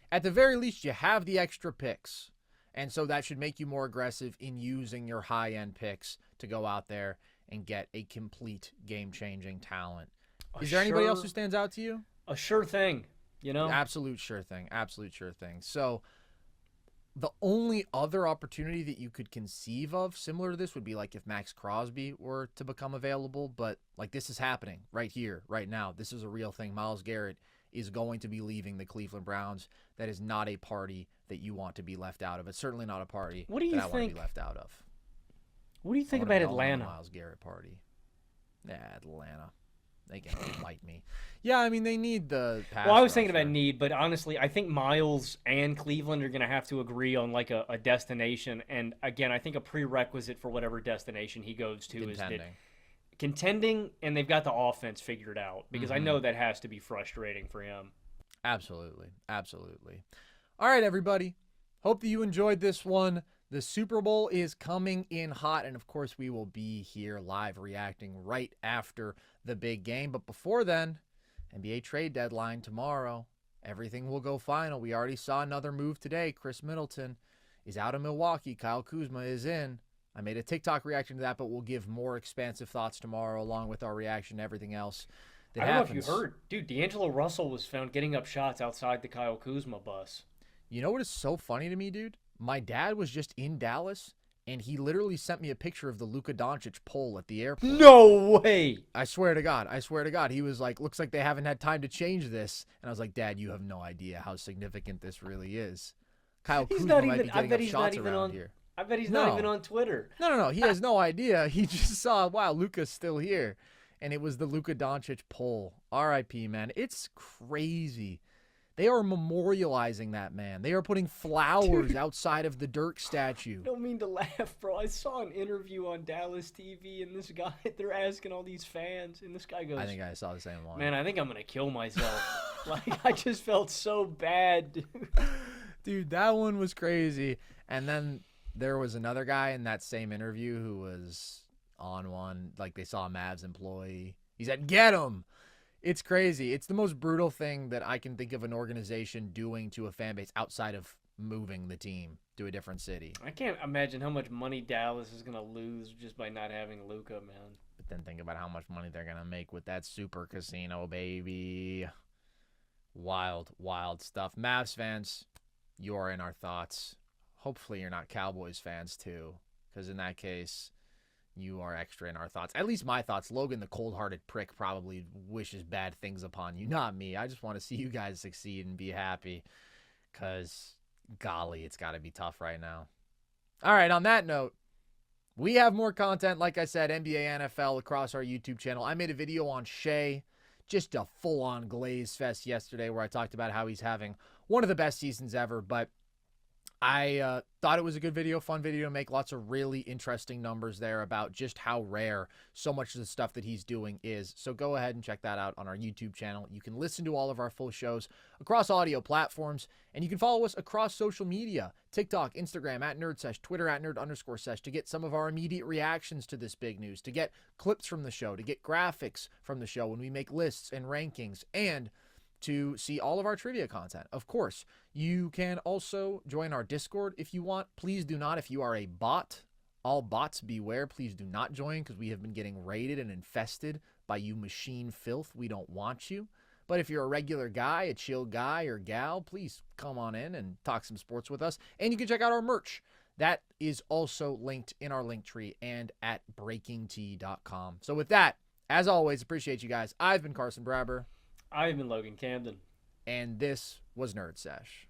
At the very least, you have the extra picks. And so that should make you more aggressive in using your high-end picks to go out there and get a complete game-changing talent. Is there anybody else who stands out to you? A sure thing, Absolute sure thing. Absolute sure thing. So the only other opportunity that you could conceive of similar to this would be if Max Crosby were to become available. But this is happening right here, right now. This is a real thing. Myles Garrett is going to be leaving the Cleveland Browns. That is not a party that you want to be left out of. It's certainly not a party that I want to be left out of. What do you think about Atlanta? Myles Garrett party. Atlanta. They can bite me. Yeah, they need the pass. Well, I was thinking about need, but honestly, I think Myles and Cleveland are going to have to agree on a destination. And again, I think a prerequisite for whatever destination he goes to is that contending, and they've got the offense figured out, because I know that has to be frustrating for him. Absolutely. Absolutely. All right, everybody. Hope that you enjoyed this one. The Super Bowl is coming in hot, and of course, we will be here live reacting right after the big game. But before then, NBA trade deadline tomorrow. Everything will go final. We already saw another move today. Chris Middleton is out of Milwaukee. Kyle Kuzma is in. I made a TikTok reaction to that, but we'll give more expansive thoughts tomorrow along with our reaction to everything else that happens. I don't know if you heard. Dude, D'Angelo Russell was found getting up shots outside the Kyle Kuzma bus. You know what is so funny to me, dude? My dad was just in Dallas, and he literally sent me a picture of the Luka Doncic pole at the airport. No way! I swear to God. I swear to God. He was like, looks like they haven't had time to change this. And I was like, Dad, you have no idea how significant this really is. Kyle Kuzma might be getting up shots around here. I bet he's not even on Twitter. No. He has no idea. He just saw, wow, Luka's still here. And it was the Luka Doncic pole. R.I.P., man. It's crazy. They are memorializing that man. They are putting flowers outside of the Dirk statue. I don't mean to laugh, bro. I saw an interview on Dallas TV, and this guy, they're asking all these fans, and this guy goes, I think I saw the same one. Man, I think I'm going to kill myself. I just felt so bad, dude. Dude, that one was crazy. And then there was another guy in that same interview who was on one, like they saw a Mavs employee. He said, get him. It's crazy. It's the most brutal thing that I can think of an organization doing to a fan base outside of moving the team to a different city. I can't imagine how much money Dallas is going to lose just by not having Luka, man. But then think about how much money they're going to make with that super casino, baby. Wild, wild stuff. Mavs fans, you are in our thoughts. Hopefully you're not Cowboys fans too, because in that case, you are extra in our thoughts. At least my thoughts. Logan, the cold-hearted prick, probably wishes bad things upon you. Not me. I just want to see you guys succeed and be happy, because, golly, it's got to be tough right now. All right, on that note, we have more content, like I said, NBA, NFL, across our YouTube channel. I made a video on Shea, just a full-on glaze fest yesterday, where I talked about how he's having one of the best seasons ever, but I thought it was a good video, fun video to make. Lots of really interesting numbers there about just how rare so much of the stuff that he's doing is. So go ahead and check that out on our YouTube channel. You can listen to all of our full shows across audio platforms, and you can follow us across social media, TikTok, Instagram, @NerdSesh, Twitter, @Nerd_Sesh, to get some of our immediate reactions to this big news, to get clips from the show, to get graphics from the show when we make lists and rankings, and to see all of our trivia content. Of course, you can also join our Discord if you want. Please do not, if you are a bot, all bots beware, please do not join, because we have been getting raided and infested by you machine filth. We don't want you. But if you're a regular guy, a chill guy or gal, please come on in and talk some sports with us. And you can check out our merch. That is also linked in our link tree and at breakingtea.com. So with that, as always, appreciate you guys. I've been Carson Brabber. I've been Logan Camden. And this was Nerd Sesh.